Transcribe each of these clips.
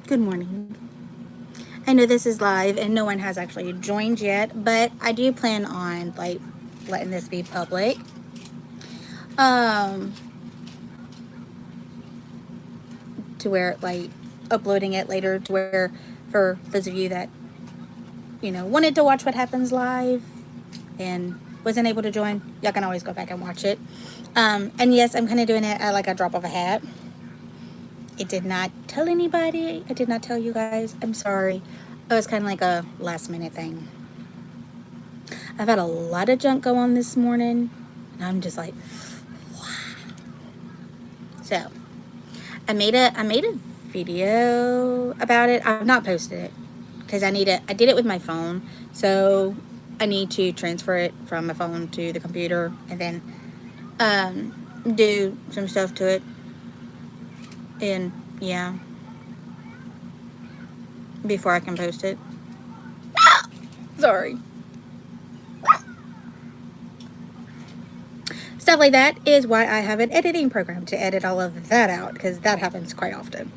Good morning. I know this is live and no one has actually joined yet, but I do plan on letting this be public. Um to where uploading it later to where for those of you that, wanted to watch what happens live and wasn't able to join, y'all can always go back and watch it. And yes, I'm kind of doing it at like a drop of a hat. It did not tell anybody. I did not tell you guys. I'm sorry. It was kind of like a last minute thing. I've had a lot of junk go on this morning, and I'm just like, so I made a video about it. I've not posted it because I did it with my phone, so I need to transfer it from my phone to the computer and then do some stuff to it. And yeah, before I can post it. Sorry. Stuff like that is why I have an editing program to edit all of that out because that happens quite often.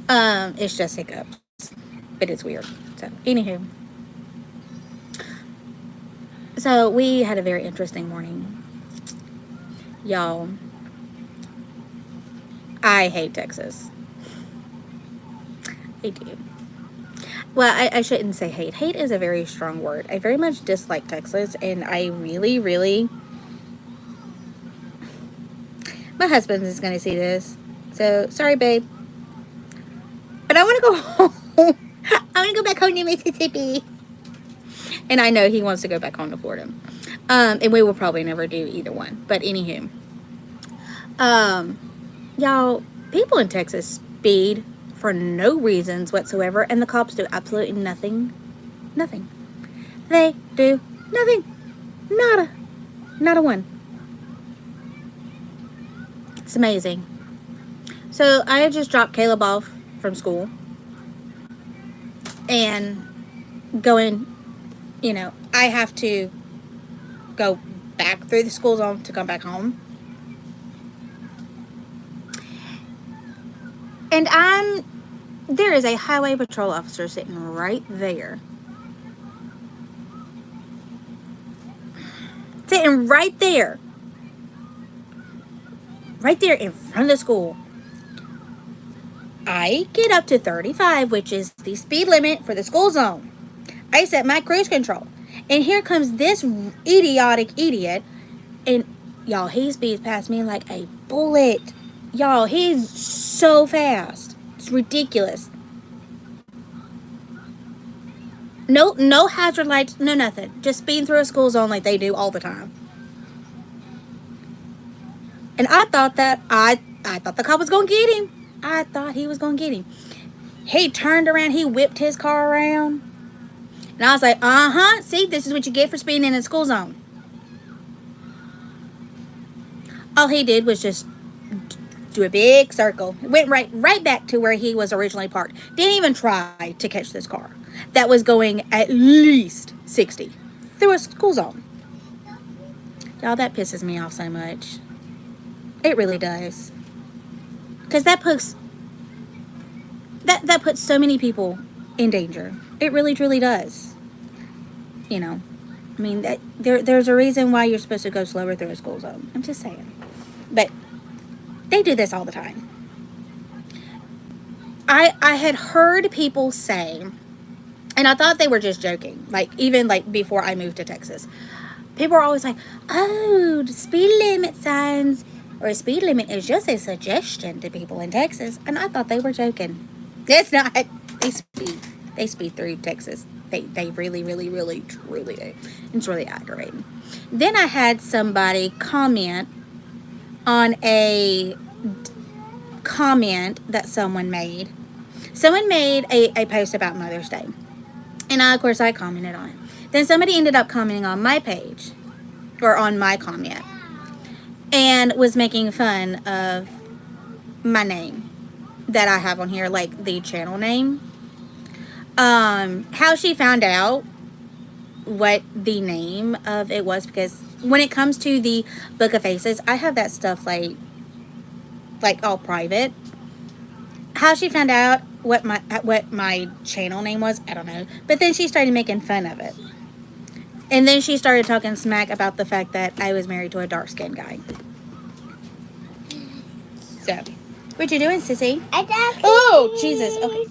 It's just hiccups, but it's weird. So, anywho, so we had a very interesting morning, y'all. I hate Texas. I do. Well, I shouldn't say hate. Hate is a very strong word. I very much dislike Texas, and I really, really. My husband is going to see this, so sorry, babe. But I want to go home. I want to go back home to Mississippi. And I know he wants to go back home to Florida. And we will probably never do either one. But anywho, um, y'all, people in Texas speed for no reasons whatsoever, and the cops do absolutely nothing. Nothing. They do nothing. Nada. Not a one. It's amazing. So I just dropped Caleb off from school and going, I have to go back through the school zone to come back home. And there is a highway patrol officer sitting right there. Sitting right there. Right there in front of the school. I get up to 35, which is the speed limit for the school zone. I set my cruise control. And here comes this idiotic idiot. And y'all, he speeds past me like a bullet. Y'all, he's so fast. It's ridiculous. No hazard lights, no nothing. Just speeding through a school zone like they do all the time. And I thought I thought the cop was gonna get him. I thought he was gonna get him. He turned around, he whipped his car around. And I was like, see, this is what you get for speeding in a school zone. All he did was just do a big circle. Went right back to where he was originally parked. Didn't even try to catch this car that was going at least 60 through a school zone. Y'all, that pisses me off so much. It really does. Because that puts so many people in danger. It really truly does. I mean, there's a reason why you're supposed to go slower through a school zone. I'm just saying. But they do this all the time. I had heard people say, and I thought they were just joking, even before I moved to Texas. People are always like, oh, the speed limit signs or a speed limit is just a suggestion to people in Texas. And I thought they were joking. It's not. They speed. They speed through Texas. They really, really, really, truly do. It's really aggravating. Then I had somebody comment on a comment that someone made. Someone made a post about Mother's Day. And of course, I commented on it. Then somebody ended up commenting on my page, or on my comment, and was making fun of my name that I have on here, like the channel name. How she found out what the name of it was, because when it comes to the Book of Faces, I have that stuff like all private. How she found out, what my channel name was. I don't know. But then she started making fun of it. And then she started talking smack about the fact that I was married to a dark-skinned guy. So, what you doing, sissy? I got Oh, Jesus. Okay.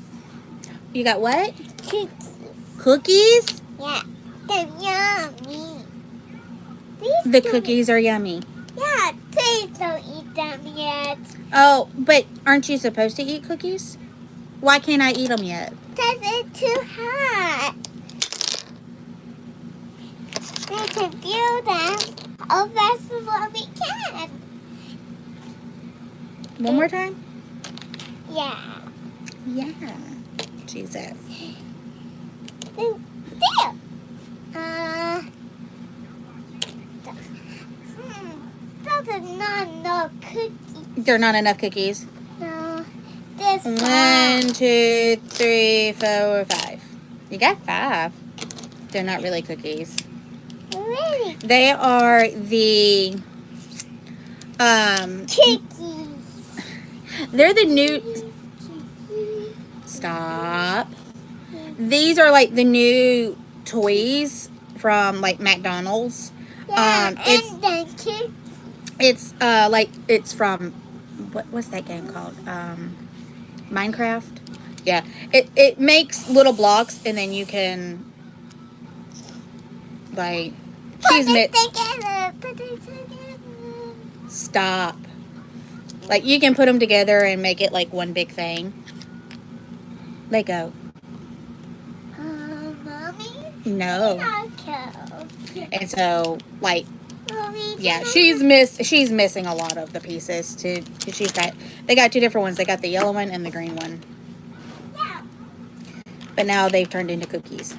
You got what? cookies. Cookies? Yeah, they're yummy. The cookies are yummy. Yeah, please don't eat them yet. Oh, but aren't you supposed to eat cookies? Why can't I eat them yet? Because it's too hot. We can build them. Oh, that's what we can. One more time? Yeah. Yeah. Jesus. There. Those are not enough cookies. There are not enough cookies. No. This 1, 2, 3, 4, 5. You got 5. They're not really cookies. Really? They are the Cookies. they're the new Stop. These are like the new toys from like McDonald's. Yeah, It's like it's from what's that game called? Minecraft. Yeah. It makes little blocks and then you can like Put it together. Stop. Like you can put them together and make it like one big thing. Let go. Mommy? No. Okay. And so like Mommy, yeah, she's missing a lot of the pieces too. They got 2 different ones. They got the yellow one and the green one. Yeah. But now they've turned into cookies.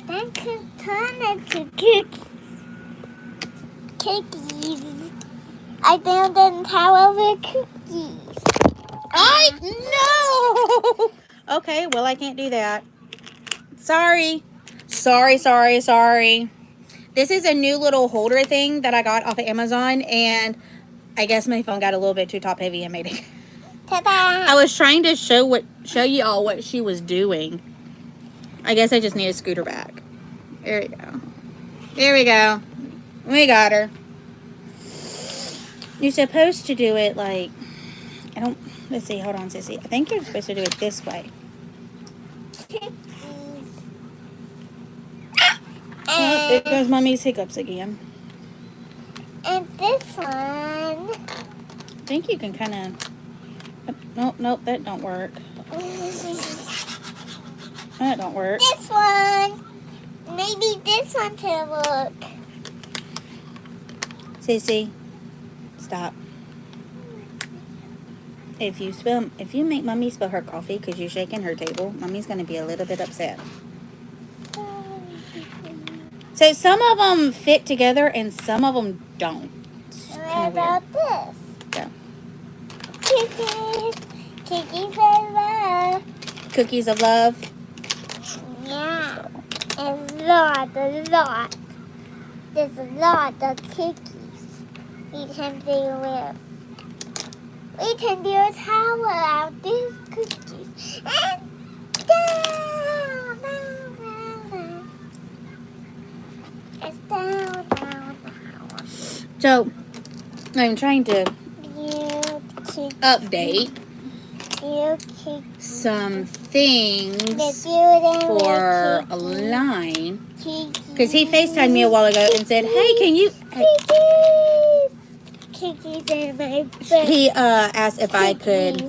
Then could turn into cookies. Cookies. I built a tower with cookies. No. Okay, well I can't do that. Sorry. This is a new little holder thing that I got off of Amazon, and I guess my phone got a little bit too top heavy and made it. Ta-da! I was trying to show you all what she was doing. I guess I just need to scoot her back. There we go. There we go. We got her. You're supposed to do it like, let's see, hold on, sissy. I think you're supposed to do it this way. Oh, there goes Mommy's hiccups again. And this one. I think you can kind of... Nope, that don't work. That don't work. This one. Maybe this one can work. Sissy, stop. If you make Mommy spill her coffee because you're shaking her table, Mommy's going to be a little bit upset. So some of them fit together and some of them don't. What about this? Yeah. Cookies. Cookies of love. Cookies of love. Yeah. A lot. There's a lot of cookies we can do with. We can do a tower out of these cookies. And down. It's down. So I'm trying to update some things for a line because he FaceTimed me a while ago and said, "Hey, can you?" Cookies in my bed. He asked if I could.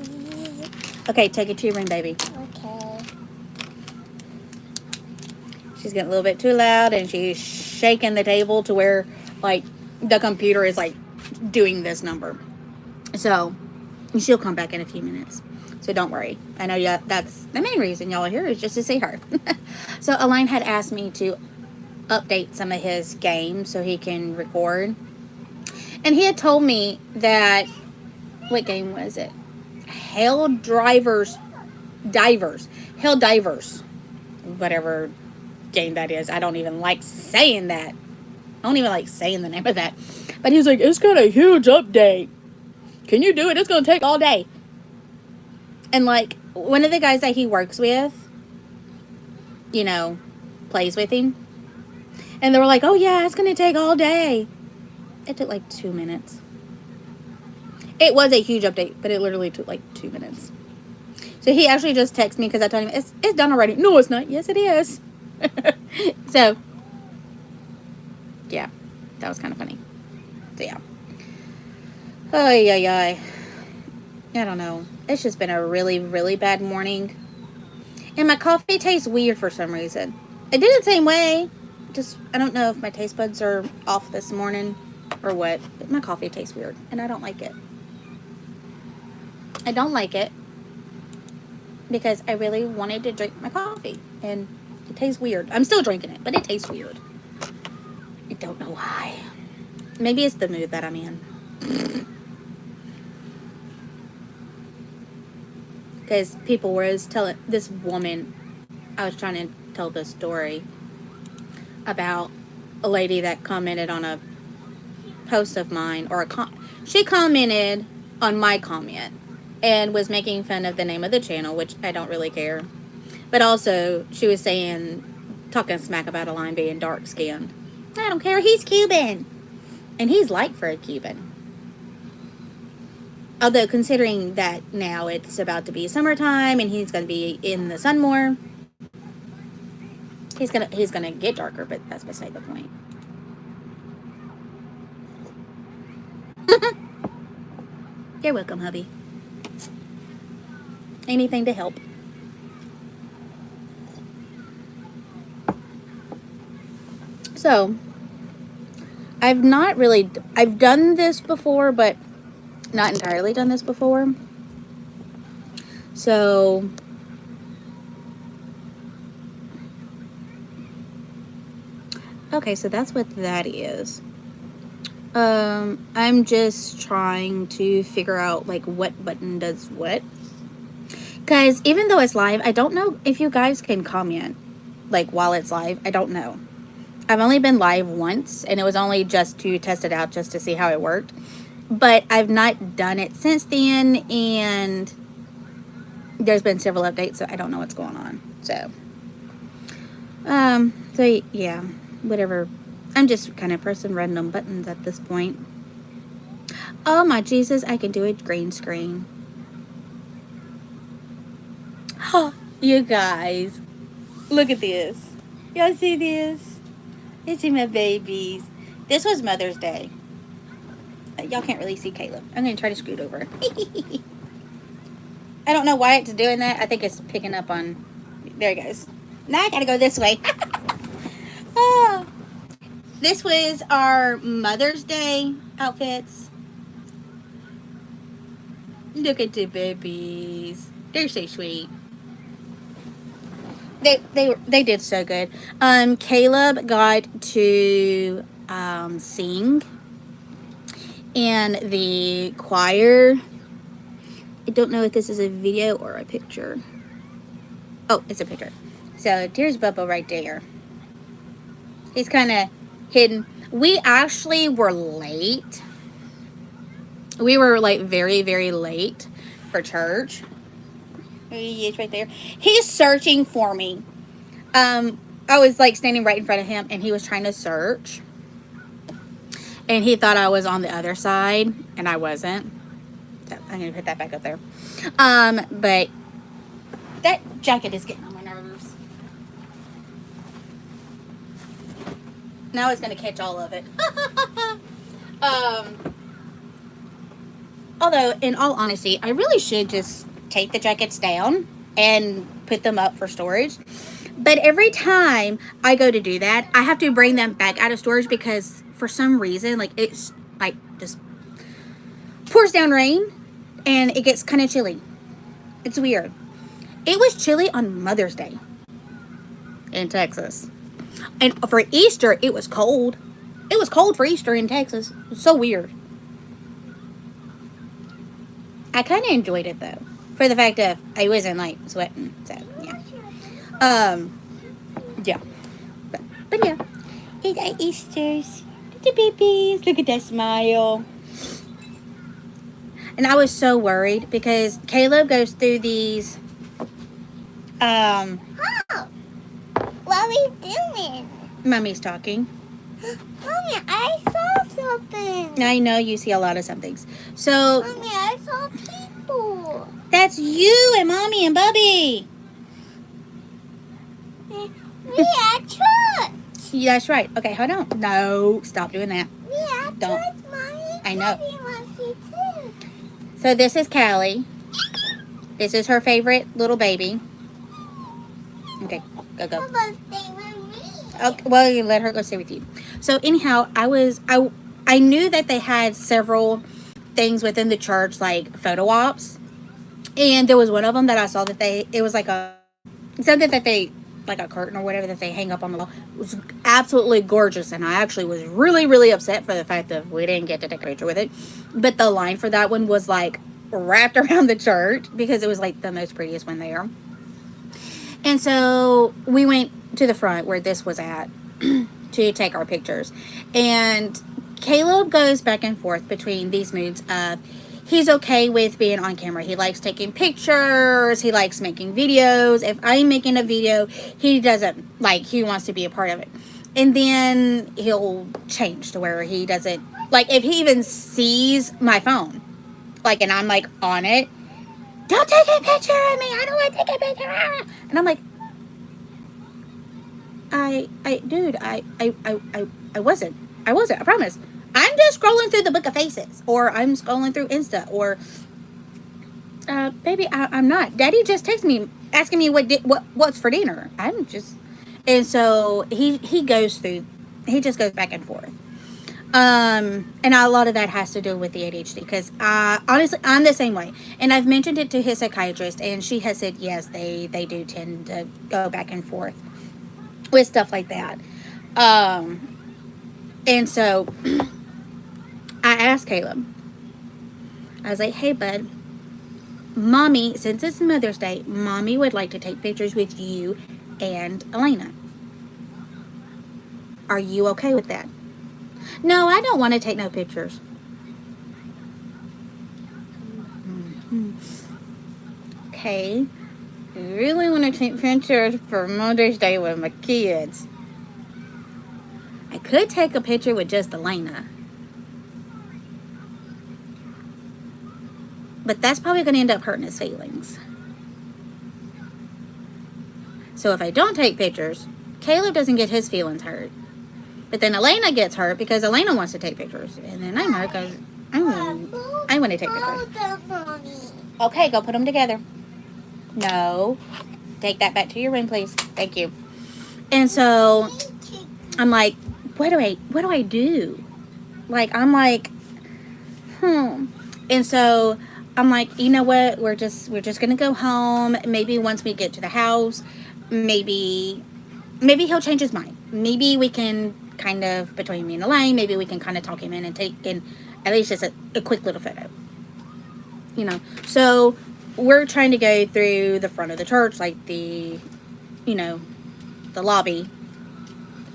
Okay, take it to your room, baby. Okay. She's getting a little bit too loud and she's shaking the table to where like the computer is like doing this number. So she'll come back in a few minutes. So don't worry. I know that's the main reason y'all are here is just to see her. So Align had asked me to update some of his games so he can record. And he had told me that, what game was it? Helldivers. Whatever game that is. I don't even like saying that. I don't even like saying the name of that. But he was like, it's got a huge update. Can you do it? It's going to take all day. And like one of the guys that he works with, plays with him. And they were like, oh yeah, it's going to take all day. It took like 2 minutes. It was a huge update, but it literally took like 2 minutes. So he actually just texted me because I told him, it's done already. No, it's not. Yes, it is. So, yeah, that was kind of funny. So, yeah. I don't know. It's just been a really, really bad morning. And my coffee tastes weird for some reason. It did it the same way. Just, I don't know if my taste buds are off this morning or what. But my coffee tastes weird. And I don't like it. I don't like it. Because I really wanted to drink my coffee. And it tastes weird. I'm still drinking it. But it tastes weird. I don't know why. Maybe it's the mood that I'm in. Because people were telling this woman, I was trying to tell this story about a lady that commented on a post of mine, or she commented on my comment and was making fun of the name of the channel, which I don't really care. But also, she was talking smack about a line being dark skinned. I don't care, he's Cuban. And he's light for a Cuban. Although, considering that now it's about to be summertime and he's going to be in the sun more, he's gonna get darker, but that's beside the point. You're welcome, hubby. Anything to help. So, I've done this before, but not entirely done this before. So, okay, so that's what that is. I'm just trying to figure out like what button does what. Guys, even though it's live, I don't know if you guys can comment like while it's live. I don't know. I've only been live once, and it was only just to test it out, just to see how it worked. But I've not done it since then, and there's been several updates, so I don't know what's going on. So yeah, whatever. I'm just kind of pressing random buttons at this point. Oh my Jesus, I can do a green screen. Oh, you guys, look at this. Y'all see this? You see my babies. This was Mother's Day. Y'all can't really see Caleb. I'm going to try to scoot over. I don't know why it's doing that. I think it's picking up on... There it goes. Now I got to go this way. Oh. This was our Mother's Day outfits. Look at the babies. They're so sweet. They did so good. Caleb got to sing in the choir. I don't know if this is a video or a picture. Oh, it's a picture. So there's Bubba right there. He's kind of hidden. We actually were late. We were like very, very late for church. He is right there. He's searching for me. I was like standing right in front of him, and he was trying to search. And he thought I was on the other side, and I wasn't. So I'm gonna put that back up there. But that jacket is getting on my nerves. Now it's gonna catch all of it. Although, in all honesty, I really should just take the jackets down and put them up for storage. But every time I go to do that, I have to bring them back out of storage because for some reason, like it's like just pours down rain and it gets kind of chilly. It's weird. It was chilly on Mother's Day in Texas. And for Easter, it was cold. It was cold for Easter in Texas. It was so weird. I kind of enjoyed it though. For the fact of I wasn't like sweating, so yeah. Yeah. But yeah. Hey, got Easters. The babies. Look at that smile. And I was so worried because Caleb goes through these, Oh, what are we doing? Mommy's talking. Mommy, I saw something. I know you see a lot of some things. So, Mommy, I saw people. that's you and Mommy and Bubby. We at church. Yeah, that's right. Okay, hold on. No, stop doing that. We at Don't. church, Mommy. I know. Daddy wants you too. So this is Callie. This is her favorite little baby. Okay, go. Papa, stay with me. Okay, well, you let her go stay with you. So anyhow, I knew that they had several things within the church, like photo ops, and there was one of them that I saw that it was like something that they, like a curtain or whatever that they hang up on the wall. It was absolutely gorgeous, and I actually was really, really upset for the fact that we didn't get to take a picture with it. But the line for that one was like wrapped around the church because it was like the most prettiest one there. And so we went to the front where this was at to take our pictures. And Caleb goes back and forth between these moods of he's okay with being on camera. He likes taking pictures. He likes making videos. If I'm making a video, he doesn't like, he wants to be a part of it. And then he'll change to where he doesn't, like if he even sees my phone, like, and I'm like on it, don't take a picture of me. I don't want to take a picture. And I'm like, dude, I wasn't. I promise. I'm just scrolling through the book of faces, or I'm scrolling through Insta, or, baby, I'm not. Daddy just texted me asking me what's for dinner. I'm just, and so he just goes back and forth. And a lot of that has to do with the ADHD because honestly, I'm the same way. And I've mentioned it to his psychiatrist, and she has said, yes, they do tend to go back and forth with stuff like that. And so I asked Caleb, I was like, hey, bud, Mommy, since it's Mother's Day, Mommy would like to take pictures with you and Elena. Are you okay with that? No, I don't want to take no pictures. Okay. I really want to take pictures for Mother's Day with my kids. I could take a picture with just Elena. But that's probably going to end up hurting his feelings. So if I don't take pictures, Caleb doesn't get his feelings hurt. But then Elena gets hurt because Elena wants to take pictures. And then I'm hurt because I want to take pictures. Okay, go put them together. No. Take that back to your room, please. Thank you. And so I'm like, what do I do? Like, I'm like, And so I'm like, you know what? We're just going to go home. Maybe once we get to the house, maybe he'll change his mind. Maybe we can kind of, between me and Elaine, maybe we can kind of talk him in and take in at least just a quick little photo. You know, so we're trying to go through the front of the church, like the lobby.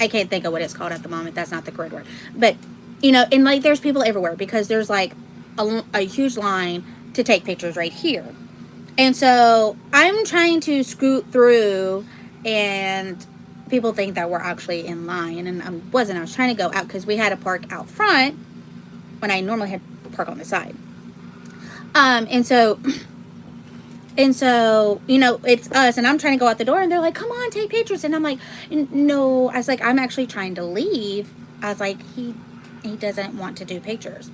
I can't think of what it's called at the moment. That's not the correct word. But, and like there's people everywhere because there's like a huge line to take pictures right here. And so I'm trying to scoot through, and people think that we're actually in line, and I wasn't. I was trying to go out because we had to park out front when I normally had to park on the side. And so, it's us, and I'm trying to go out the door, and they're like, come on, take pictures. And I'm like, no, I was like, I'm actually trying to leave. I was like, he doesn't want to do pictures.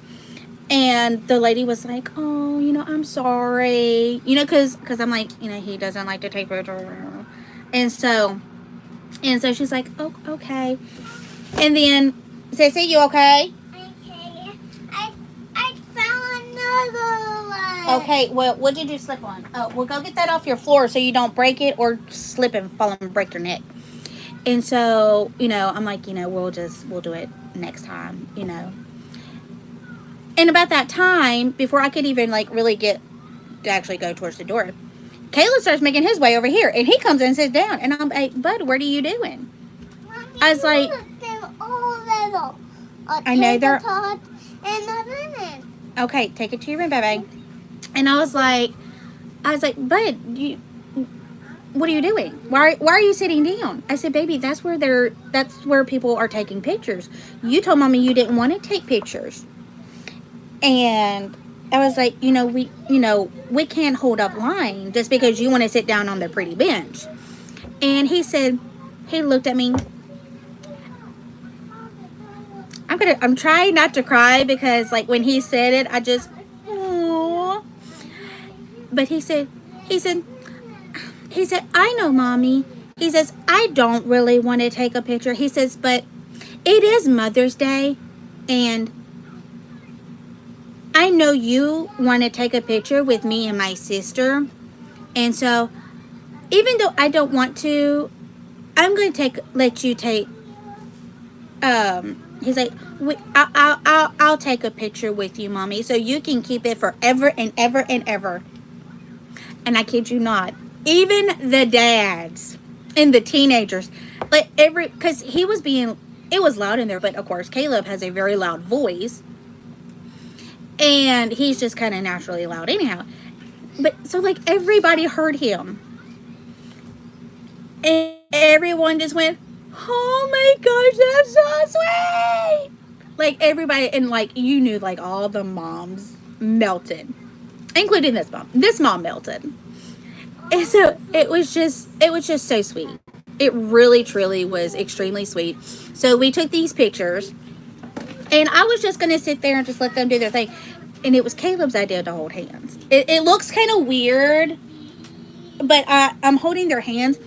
And the lady was like, oh, I'm sorry, because I'm like, he doesn't like to take pictures. And so she's like, oh, okay. And then, Sissy, you okay? Okay. I found another one. Okay, well, what did you slip on? Oh, well, go get that off your floor so you don't break it or slip and fall and break your neck. And so, I'm like, we'll do it next time, And about that time, before I could even, like, really get to actually go towards the door, Caleb starts making his way over here, and he comes in and sits down. And I'm like, bud, what are you doing? Mommy, I was like, they're all little. I know they're... And a lemon. Okay, take it to your room, baby. And I was like, bud, what are you doing? Why are you sitting down? I said, baby, that's where people are taking pictures. You told mommy you didn't want to take pictures. And I was like, we can't hold up line just because you want to sit down on the pretty bench. And he looked at me. I'm trying not to cry because like when he said it, I just, aww. But he said, I know, mommy. He says, I don't really want to take a picture. He says, but it is Mother's Day and I know you want to take a picture with me and my sister. And so even though I don't want to, I'm going to let you take, he's like, I'll take a picture with you, mommy, so you can keep it forever and ever and ever. And I kid you not, even the dads and the teenagers, like because it was loud in there, but of course Caleb has a very loud voice and he's just kind of naturally loud anyhow. But so like everybody heard him and everyone just went, oh my gosh, that's so sweet. Like everybody, and like you knew, like all the moms melted, including this mom. This mom melted. And so it was just so sweet. It really, truly was extremely sweet. So we took these pictures, and I was just going to sit there and just let them do their thing. And it was Caleb's idea to hold hands. It looks kind of weird, but I'm holding their hands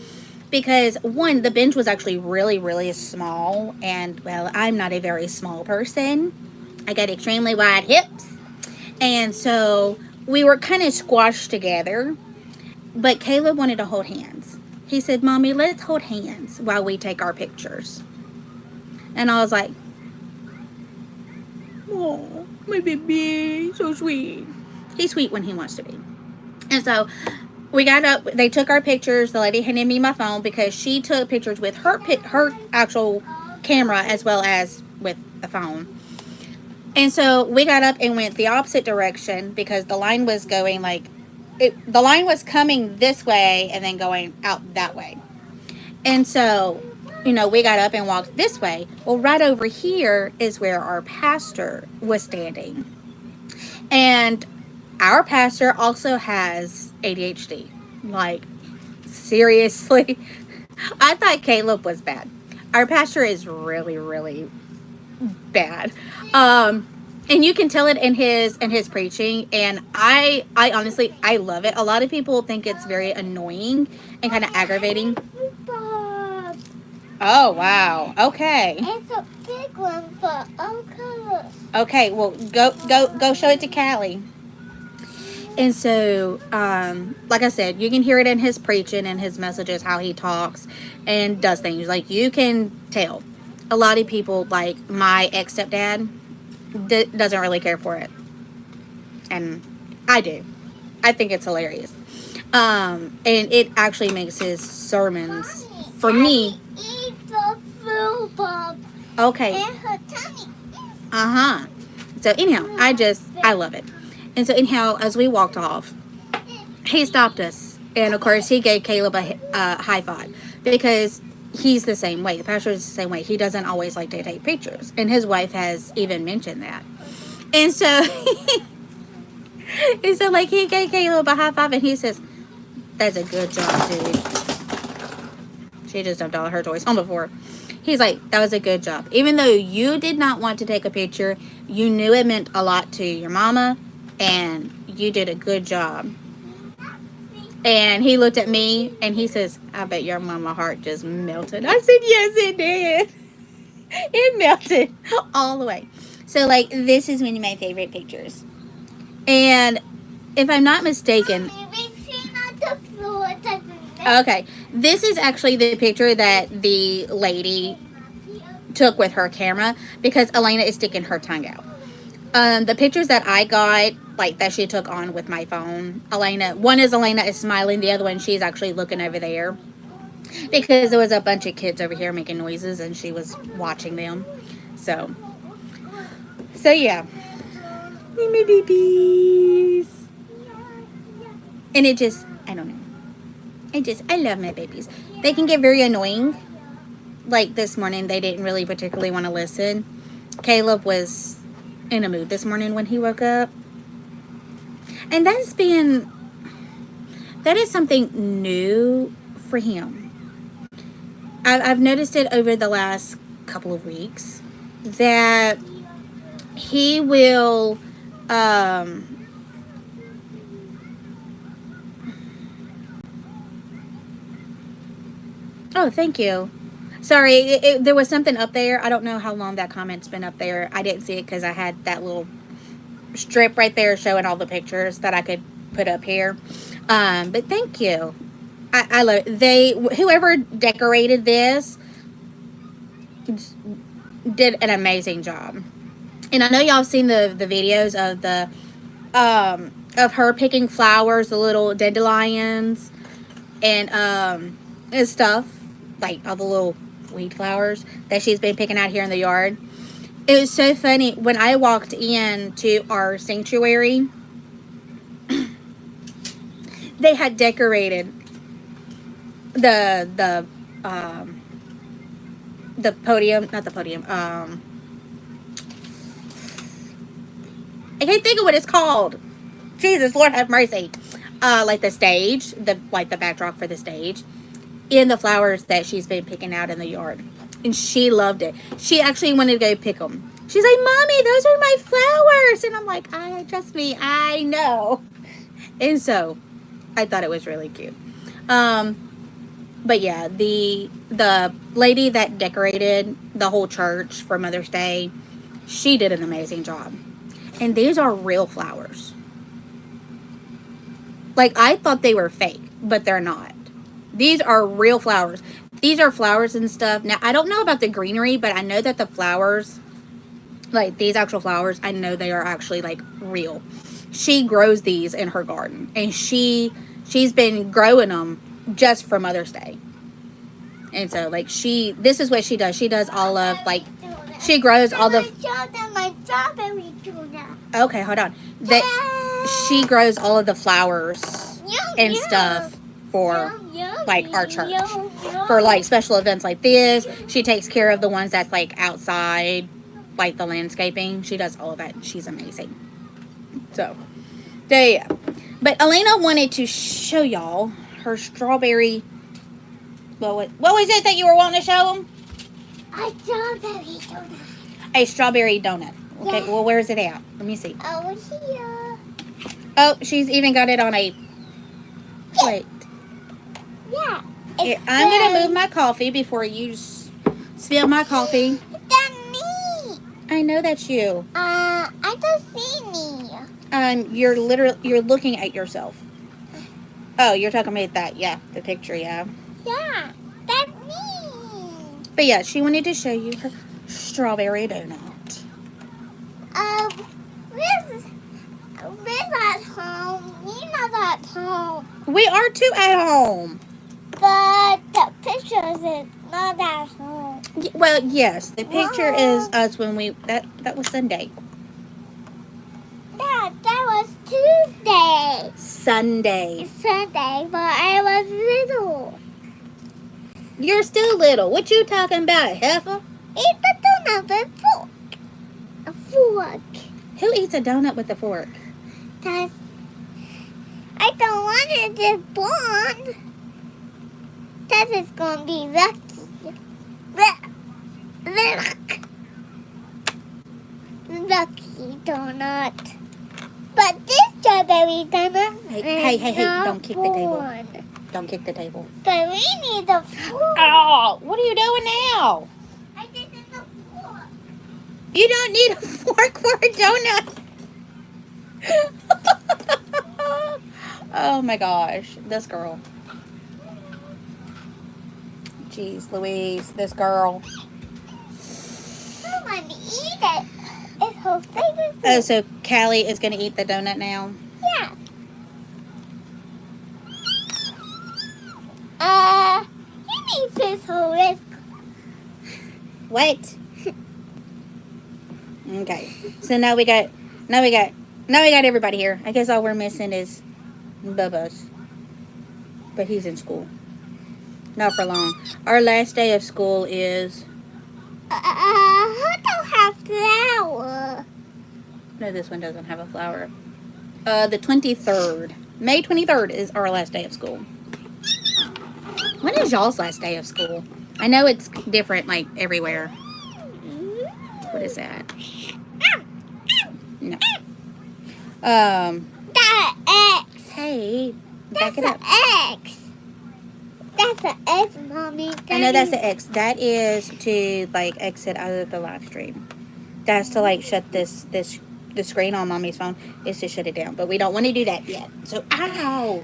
because, one, the bench was actually really, really small. And, well, I'm not a very small person. I got extremely wide hips. And so we were kind of squashed together. But Caleb wanted to hold hands. He said, Mommy, let's hold hands while we take our pictures. And I was like, oh, my baby, so sweet. He's sweet when he wants to be. And so we got up. They took our pictures. The lady handed me my phone because she took pictures with her actual camera as well as with the phone. And so we got up and went the opposite direction because the line was going like, the line was coming this way and then going out that way. And so, we got up and walked this way. Well, right over here is where our pastor was standing. And our pastor also has ADHD. Like, seriously. I thought Caleb was bad. Our pastor is really, really bad. And you can tell it in his preaching, and I honestly, I love it. A lot of people think it's very annoying and kind of aggravating. Oh, wow. Okay. It's a big one for all colors. Okay, well, go show it to Callie. And so, like I said, you can hear it in his preaching and his messages, how he talks and does things. Like, you can tell. A lot of people, like my ex-stepdad, doesn't really care for it. And I do. I think it's hilarious. And it actually makes his sermons, for me... Eat the food, Bob. Okay. In her tummy. Uh-huh. So anyhow, I love it. And so anyhow, as we walked off, he stopped us. And of course, he gave Caleb a high five because he's the same way. The pastor is the same way. He doesn't always like to take pictures. And his wife has even mentioned that. And so, like, he gave Caleb a high five and he says, that's a good job, dude. She just dumped all her toys on the floor. He's like, that was a good job. Even though you did not want to take a picture, you knew it meant a lot to your mama, and you did a good job. And he looked at me, and he says, I bet your mama heart just melted. I said, yes, it did. It melted all the way. So, like, this is one of my favorite pictures. And if I'm not mistaken... Okay, this is actually the picture that the lady took with her camera because Elena is sticking her tongue out. The pictures that I got, like that she took on with my phone, Elena is smiling, the other one she's actually looking over there because there was a bunch of kids over here making noises and she was watching them. So yeah. My babies. And it just, I don't know. I love my babies. They can get very annoying. Like this morning, they didn't really particularly want to listen. Caleb was in a mood this morning when he woke up. And that is something new for him. I've noticed it over the last couple of weeks that he will, oh, thank you. Sorry, there was something up there. I don't know how long that comment's been up there. I didn't see it because I had that little strip right there showing all the pictures that I could put up here. But thank you. I love it. Whoever decorated this did an amazing job. And I know y'all have seen the videos of her picking flowers, the little dandelions and stuff, like all the little weed flowers that she's been picking out here in the yard. It was so funny when I walked into our sanctuary. They had decorated the podium, not the podium. I can't think of what it's called. Jesus, Lord have mercy. Like the stage, the backdrop for the stage, in the flowers that she's been picking out in the yard, and she loved it. She actually wanted to go pick them. She's like, "Mommy, those are my flowers," and I'm like, "Trust me, I know." And so, I thought it was really cute. But yeah, the lady that decorated the whole church for Mother's Day, she did an amazing job. And these are real flowers. Like, I thought they were fake, but they're not. These are real flowers. These are flowers and stuff. Now, I don't know about the greenery, but I know that the flowers, like these actual flowers, I know they are actually like real. She grows these in her garden, and she's been growing them just for Mother's Day. And so, like, this is what she does. She does all of, like, she grows all the... My strawberry tuna. Okay, hold on. She grows all of the flowers and stuff for, like, our church. For, like, special events like this. She takes care of the ones that's, like, outside, like, the landscaping. She does all of that. She's amazing. So, there you go. But Elena wanted to show y'all her strawberry... What was it that you were wanting to show them? A strawberry donut. A strawberry donut. Okay, Yeah. well, where's it at? Let me see. Over here. Oh, she's even got it on a plate. Yeah. Here, I'm going to move my coffee before you spill my coffee. That's me. I know that's you. I don't see me. You're looking at yourself. Oh, you're talking about that. Yeah, the picture, yeah. Yeah, that's me. But yeah, she wanted to show you her strawberry donut. We're at home. We're not at home. We are too at home. But the pictures is not at home. Well, yes, the picture is us when that was Sunday. Yeah, that was Tuesday. Sunday. Sunday, but I was little. You're still little. What you talking about, heifer? Eat the donut with fork. A fork. Who eats a donut with a fork? That's, I don't want it to bond. That is going to be lucky. Lucky donut. But this strawberry donut Hey, not don't kick the table. born. Don't kick the table. But we need a fork. Oh, what are you doing now? I did the fork. You don't need a fork for a donut. Oh my gosh, this girl. Jeez Louise, this girl. I want to eat it. It's her favorite food. Oh, so Callie is going to eat the donut now? Yeah. He needs his whole risk. What? Okay. So now we got Now we got everybody here. I guess all we're missing is Bubba's. But he's in school. Not for long. Our last day of school is... Who don't have flower? No, this one doesn't have a flower. The 23rd. May 23rd is our last day of school. When is y'all's last day of school? I know it's different, like, everywhere. What is that? No. That X. Hey, back That's it up. an X. That's an X, Mommy. I know that's the X. That is to, like, exit out of the live stream. That's to, like, shut the screen on Mommy's phone is to shut it down. But we don't want to do that yet. So, ow.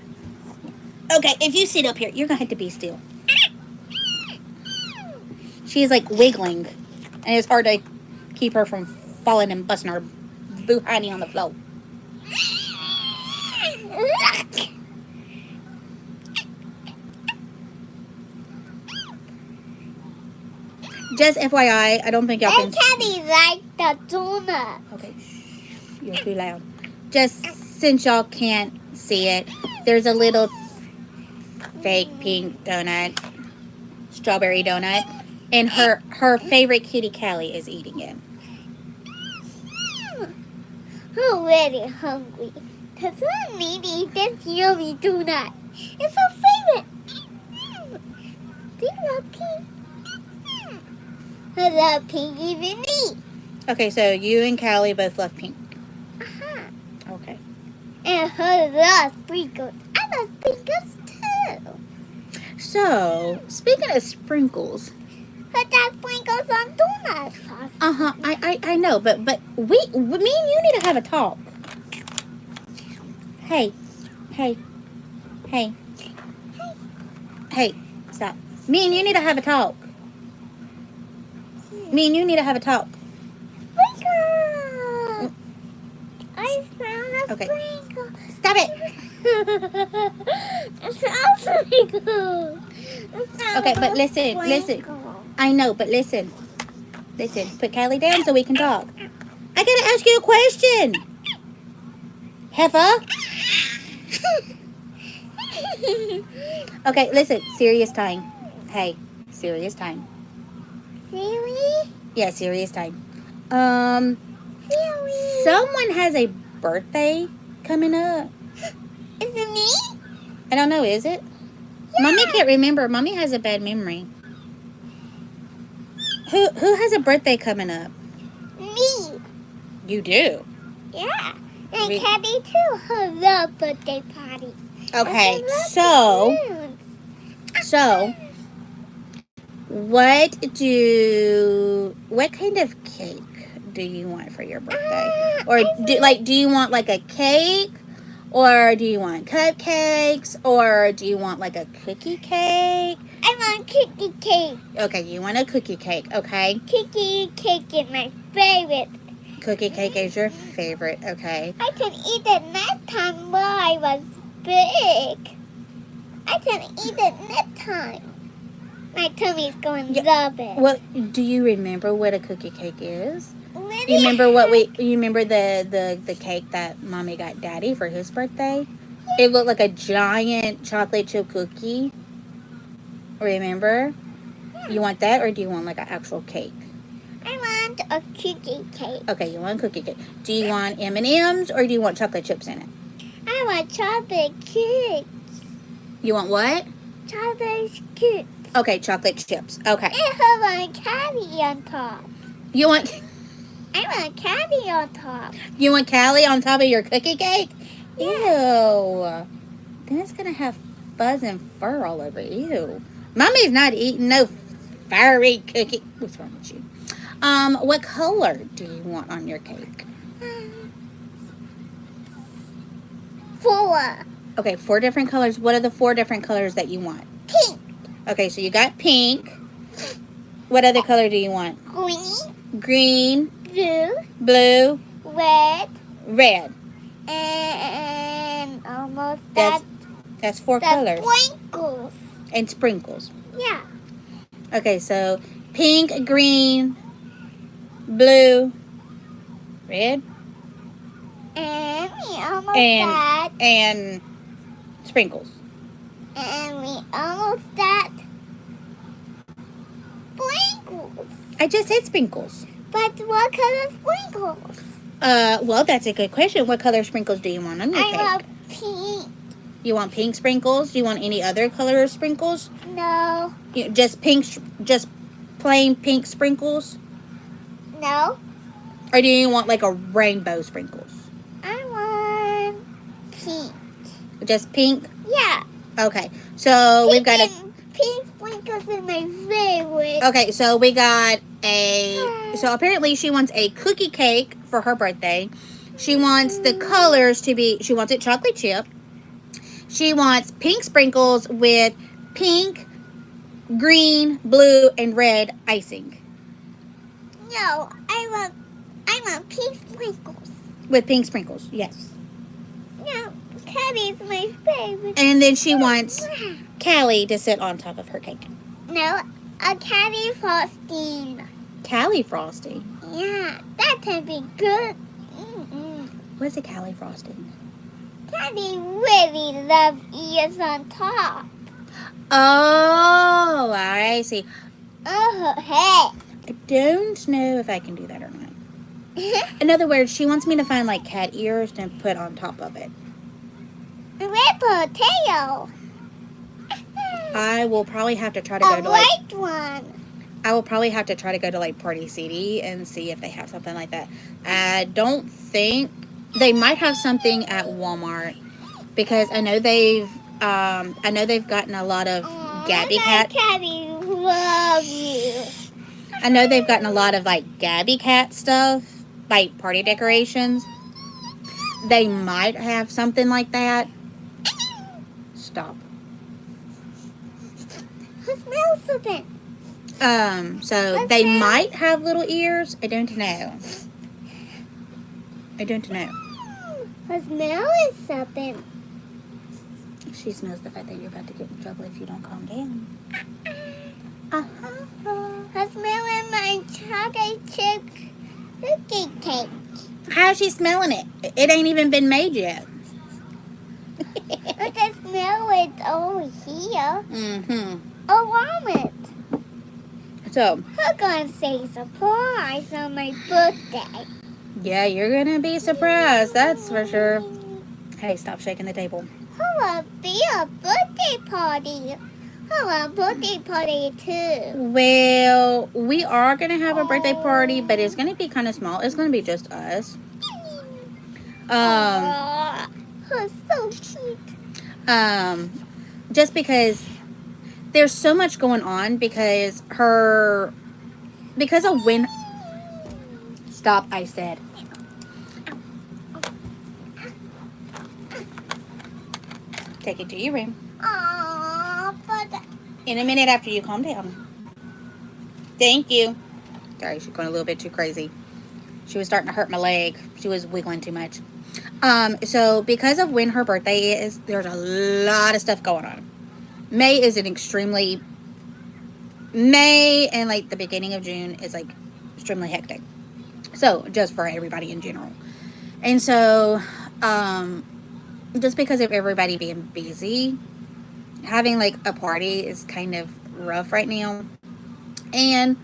Okay, if you sit up here, you're going to have to be still. She's, like, wiggling. And it's hard to keep her from falling and busting her boo-hiney on the floor. Just FYI, I don't think y'all can... Caddy like the donut. Okay, shh, you're too loud. Just since y'all can't see it, there's a little fake pink donut, strawberry donut, and her favorite kitty Callie is eating it. I'm really hungry. Because I need to eat this yummy donut. It's her favorite. Do you love pink? I love pink even me. Okay, so you and Callie both love pink. Uh-huh. Okay. And her loves sprinkles. I love sprinkles too. So, speaking of sprinkles... Put that sprinkles on donut sauce. Uh-huh, I know, but me and you need to have a talk. Hey, stop. Me and you need to have a talk. Me and you need to have a talk. Sprinkle! I found a Okay. sprinkle. Stop it. It's a sprinkle. Okay, but listen. I know, but listen. Put Kylie down so we can talk. I gotta ask you a question. Heifer? Okay, listen. Serious time. Hey, serious time. Really? Yeah, serious time. Really? Someone has a birthday coming up. Is it me? I don't know, is it? Yeah. Mommy can't remember. Mommy has a bad memory. Who has a birthday coming up? Me. You do? Yeah. And We- Caddy too. Her love birthday party. Okay, And her so... balloons. What kind of cake do you want for your birthday? Or do you want like a cake? Or do you want cupcakes? Or do you want like a cookie cake? I want cookie cake. Okay, you want a cookie cake, okay? Cookie cake is my favorite. Cookie cake is your favorite, okay? I can eat it next time when I was big. I can eat it next time. My tummy's going to love it. Well, do you remember what a cookie cake is? Really? You remember the cake that Mommy got Daddy for his birthday? It looked like a giant chocolate chip cookie. Remember? You want that, or do you want like an actual cake? I want a cookie cake. Okay, you want a cookie cake. Do you want M&Ms, or do you want chocolate chips in it? I want chocolate cake. You want what? Chocolate cake. Okay, chocolate chips. Okay. And I want candy on top. You want I want candy on top. Callie on top of your cookie cake? Yeah. Ew. Then it's gonna have fuzz and fur all over you. Mommy's not eating no furry cookie. What's wrong with you? What color do you want on your cake? 4. Okay, 4 different colors. What are the 4 different colors that you want? Pink. Okay, so you got pink. What other color do you want? Green. Green, Blue. blue, Red. red. And almost That's 4 colors. Sprinkles. And sprinkles. Yeah. Okay, so pink, green, blue, red. And We almost and got. and sprinkles. And we almost got sprinkles. I just said sprinkles. But what color sprinkles? Well, that's a good question. What color sprinkles do you want on your I cake? want pink. You want pink sprinkles? Do you want any other color sprinkles? No. Just pink, just plain pink sprinkles? No. Or do you want like a rainbow sprinkles? I want pink. Just pink? Yeah. Okay. So we've got a... Pink sprinkles is my favorite. Okay, so we got a... So apparently she wants a cookie cake for her birthday. She wants the colors to be... She wants it chocolate chip. She wants pink sprinkles with pink, green, blue, and red icing. No, I want pink sprinkles. With pink sprinkles, yes. No, Caddy's my favorite. And then she wants Callie to sit on top of her cake. No, a Caddy frosting. Callie frosting? Yeah, that can be good. Mm-mm. What's a Callie frosting? Caddy really loves ears on top. Oh, I see. Oh, hey. I don't know if I can do that or not. In other words, she wants me to find like cat ears to put on top of it. Red potato. I will probably have to try to go A to like... white one. I will probably have to try to go to like Party City and see if they have something like that. I don't think... They might have something at Walmart because I know they've gotten a lot of Gabby Cat. Caddy love you. I know they've gotten a lot of like Gabby Cat stuff, like party decorations. They might have something like that. Stop. Who smells something? So they might have little ears. I don't know. I don't know. Her smell is something. She smells the fact that you're about to get in trouble if you don't calm down. Uh-huh. Her smell is my chocolate chip cookie cake. How's she smelling it? It ain't even been made yet. But the smell is over here. Mm-hmm. Oh, warm it. So, We're going to say surprise on my birthday. yeah, you're gonna be surprised, that's for sure. Hey, stop shaking the table. I want to be a birthday party. I want a birthday party too. Well, we are gonna have a birthday party, but it's gonna be kind of small. It's gonna be just us. Her so cute. Just because there's so much going on because of when... Stop, I said. Take it to your room. But In a minute after you calm down. Thank you. Sorry, she's going a little bit too crazy. She was starting to hurt my leg. She was wiggling too much. So because of when her birthday is, there's a lot of stuff going on. May and like the beginning of June is like extremely hectic. So just for everybody in general. And so, just because of everybody being busy, having like a party is kind of rough right now. And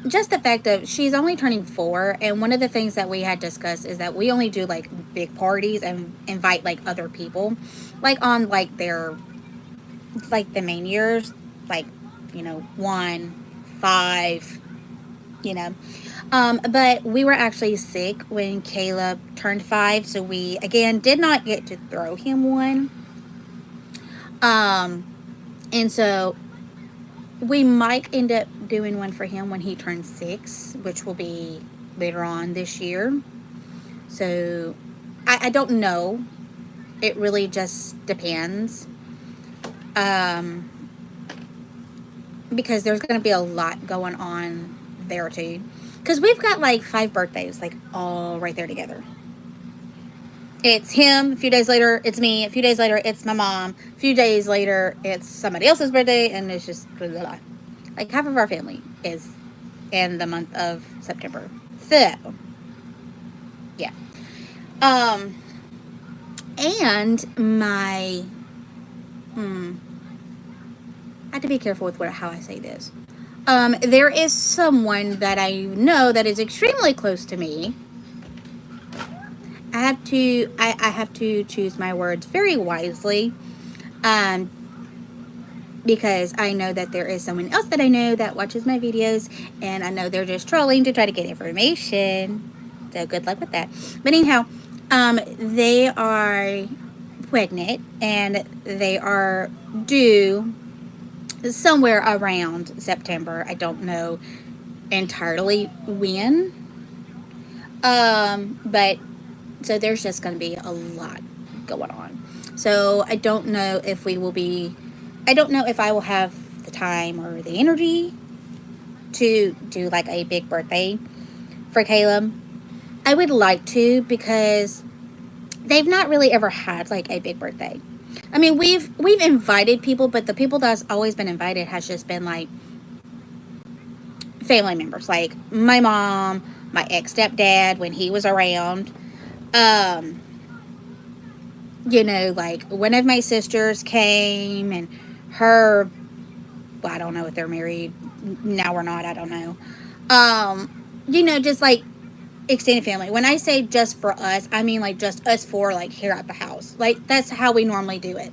just the fact of she's only turning 4, and one of the things that we had discussed is that we only do like big parties and invite like other people, like on like their like the main years, like 1, 5, but we were actually sick when Caleb turned 5, so we again did not get to throw him one. And so we might end up doing one for him when he turns 6, which will be later on this year. So I don't know. It really just depends. Because there's going to be a lot going on there too. Because we've got like 5 birthdays, like all right there together. It's him. A few days later, it's me. A few days later, it's my mom. A few days later, it's somebody else's birthday. And it's just blah, blah, blah. Like half of our family is in the month of September. So, yeah. And my, I have to be careful with how I say this. There is someone that I know that is extremely close to me. I have to choose my words very wisely. Um, because I know that there is someone else that I know that watches my videos, and I know they're just trolling to try to get information. So good luck with that. But anyhow, they are pregnant and they are due somewhere around September. I don't know entirely when. But so there's just going to be a lot going on. So I don't know if we will be. I don't know if I will have the time or the energy to do like a big birthday for Caleb. I would like to because they've not really ever had like a big birthday. I mean, we've invited people, but the people that's always been invited has just been like family members, like my mom, my ex stepdad when he was around. Um, like one of my sisters came and her. Well, I don't know if they're married now or not. I don't know. Just like extended family. When I say just for us, I mean like just us four, like here at the house. Like that's how we normally do it.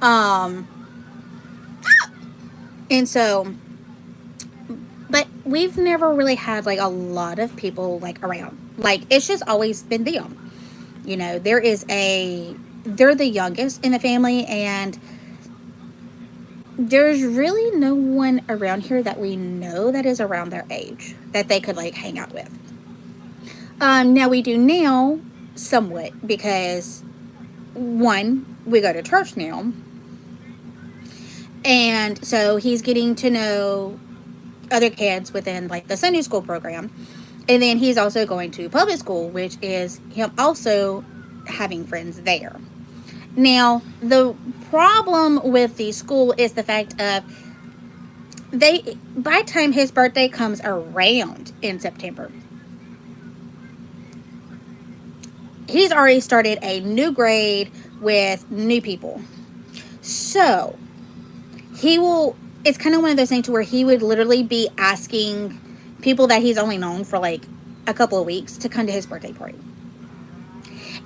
Um, and so, but we've never really had like a lot of people like around. Like it's just always been them. They're the youngest in the family, and there's really no one around here that we know that is around their age that they could like hang out with. Now we do now somewhat because one, we go to church now, and so he's getting to know other kids within like the Sunday school program, and then he's also going to public school, which is him also having friends there. Now the problem with the school is the fact of by the time his birthday comes around in September, he's already started a new grade with new people. So it's kind of one of those things to where he would literally be asking people that he's only known for like a couple of weeks to come to his birthday party.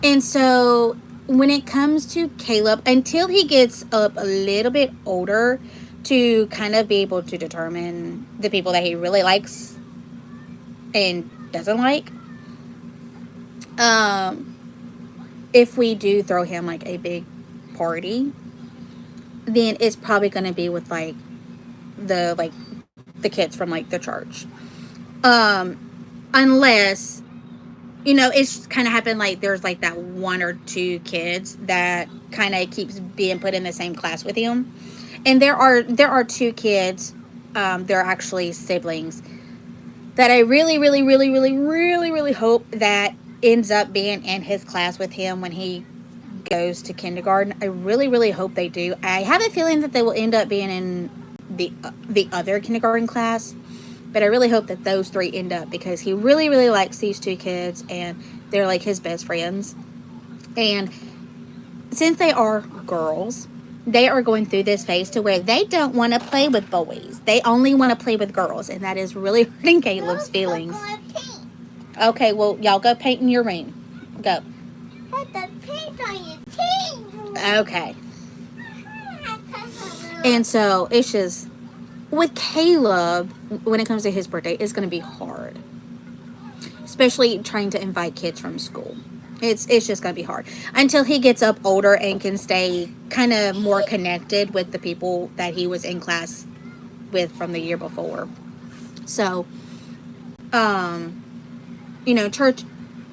And so when it comes to Caleb, until he gets up a little bit older to kind of be able to determine the people that he really likes and doesn't like, if we do throw him like a big party, then it's probably going to be with like the kids from like the church. Unless it's kind of happened like there's like that one or two kids that kind of keeps being put in the same class with him. And there are two kids, they're actually siblings, that I really, really, really, really, really, really hope that ends up being in his class with him when he goes to kindergarten. I really, really hope they do. I have a feeling that they will end up being in the other kindergarten class, but I really hope that those three end up, because he really, really likes these two kids and they're like his best friends. And since they are girls, they are going through this phase to where they don't want to play with boys. They only want to play with girls, and that is really hurting Caleb's feelings. Okay, well, y'all go paint in your room. Go. Put the paint on your teeth. Okay. And so it's just, with Caleb, when it comes to his birthday, it's going to be hard. Especially trying to invite kids from school. It's just going to be hard. Until he gets up older and can stay kind of more connected with the people that he was in class with from the year before. So, church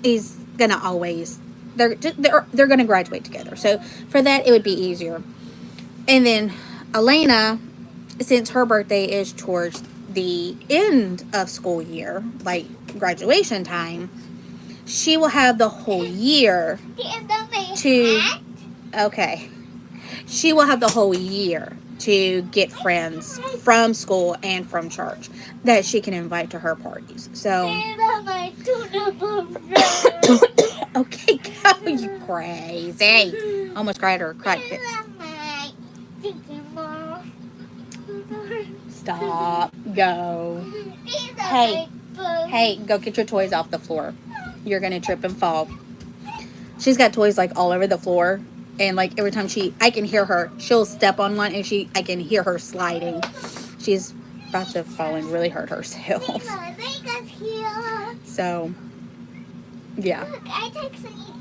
is going to always, they're going to graduate together. So for that, it would be easier. And then Elena, since her birthday is towards the end of school year, like graduation time, she will have the whole year to, okay, she will have the whole year to get friends from school and from church that she can invite to her parties. So Okay, go, you crazy. Almost cried her. Cried. Stop. Go. Hey. Hey, go get your toys off the floor. You're going to trip and fall. She's got toys like all over the floor. And like every time I can hear her, she'll step on one and I can hear her sliding. She's about to fall and really hurt herself. So, yeah. Look, I take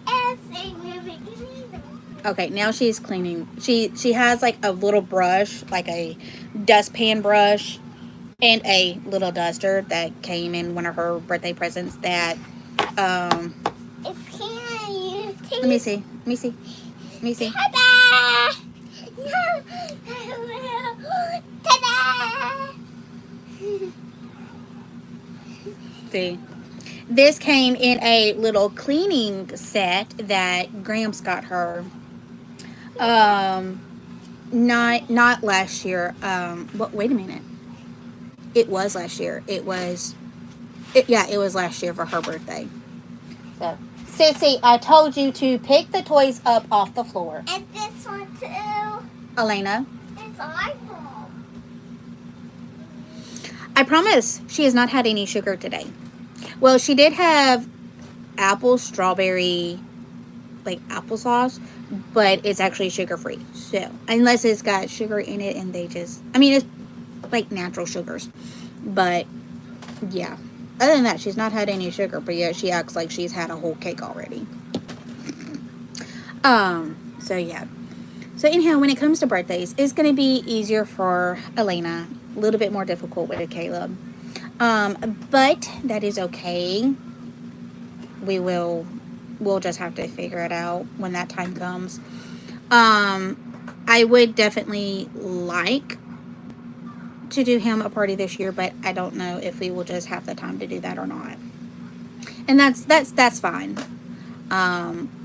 everything. Okay, now she's cleaning. She has like a little brush, like a dustpan brush, and a little duster that came in one of her birthday presents. Let me see. Let me see. Let me see. Ta-da! Ta-da! See. This came in a little cleaning set that Gramps got her. Not last year. Wait a minute. It was last year. It was last year for her birthday. So, Sissy, I told you to pick the toys up off the floor. And this one too. Elena. It's eyeball. I promise she has not had any sugar today. Well, she did have apple strawberry, like applesauce, but it's actually sugar-free. So, unless it's got sugar in it and it's like natural sugars. But, yeah. Other than that, she's not had any sugar, but yeah, she acts like she's had a whole cake already. So yeah. So anyhow, when it comes to birthdays, it's going to be easier for Elena, a little bit more difficult with Caleb. But that is okay. We'll just have to figure it out when that time comes. I would definitely like to do him a party this year, but I don't know if we will just have the time to do that or not. And that's fine.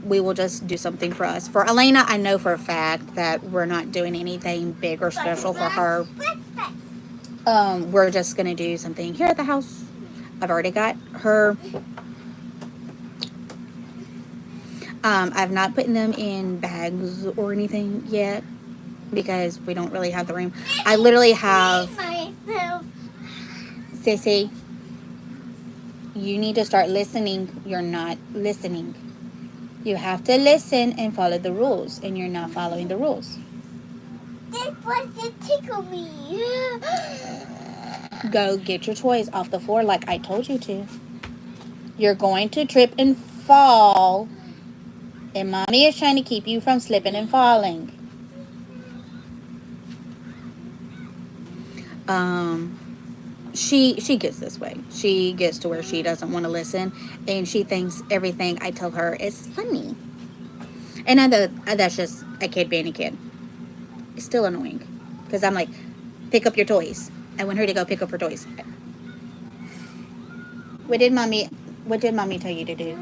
We will just do something for us. For Elena, I know for a fact that we're not doing anything big or special for her. We're just going to do something here at the house. I've already got her. I've not put them in bags or anything yet because we don't really have the room. I literally have... Sissy, you need to start listening. You're not listening. You have to listen and follow the rules, and you're not following the rules. This was to tickle me. Go get your toys off the floor like I told you to. You're going to trip and fall, and Mommy is trying to keep you from slipping and falling. She gets this way. She gets to where she doesn't want to listen, and she thinks everything I tell her is funny. And I know that's just a kid being a kid. It's still annoying because I'm like, pick up your toys. I want her to go pick up her toys. What did mommy tell you to do?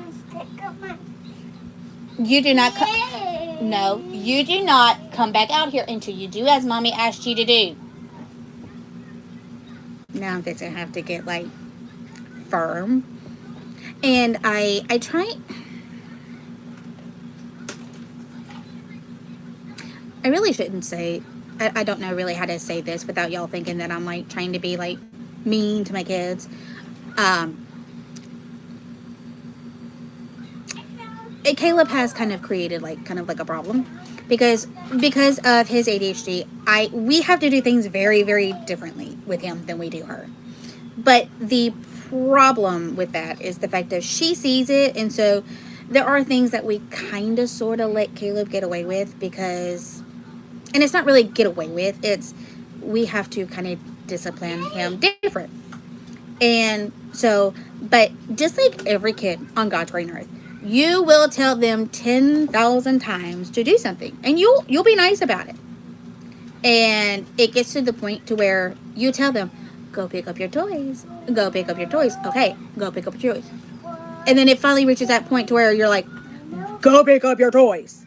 You do not come. No, you do not come back out here until you do as Mommy asked you to do. Now I'm fixing to have to get like firm. And I try. I really shouldn't say. I don't know really how to say this without y'all thinking that I'm like trying to be like mean to my kids. Caleb has kind of created like a problem because of his ADHD. We have to do things very, very differently with him than we do her. But the problem with that is the fact that she sees it, and so there are things that we kind of sort of let Caleb get away with because, and it's not really get away with, it's we have to kind of discipline him different. And so, but just like every kid on God's green earth, you will tell them 10,000 times to do something, and you'll be nice about it. And it gets to the point to where you tell them, go pick up your toys. Go pick up your toys. Okay, go pick up your toys. And then it finally reaches that point to where you're like, go pick up your toys.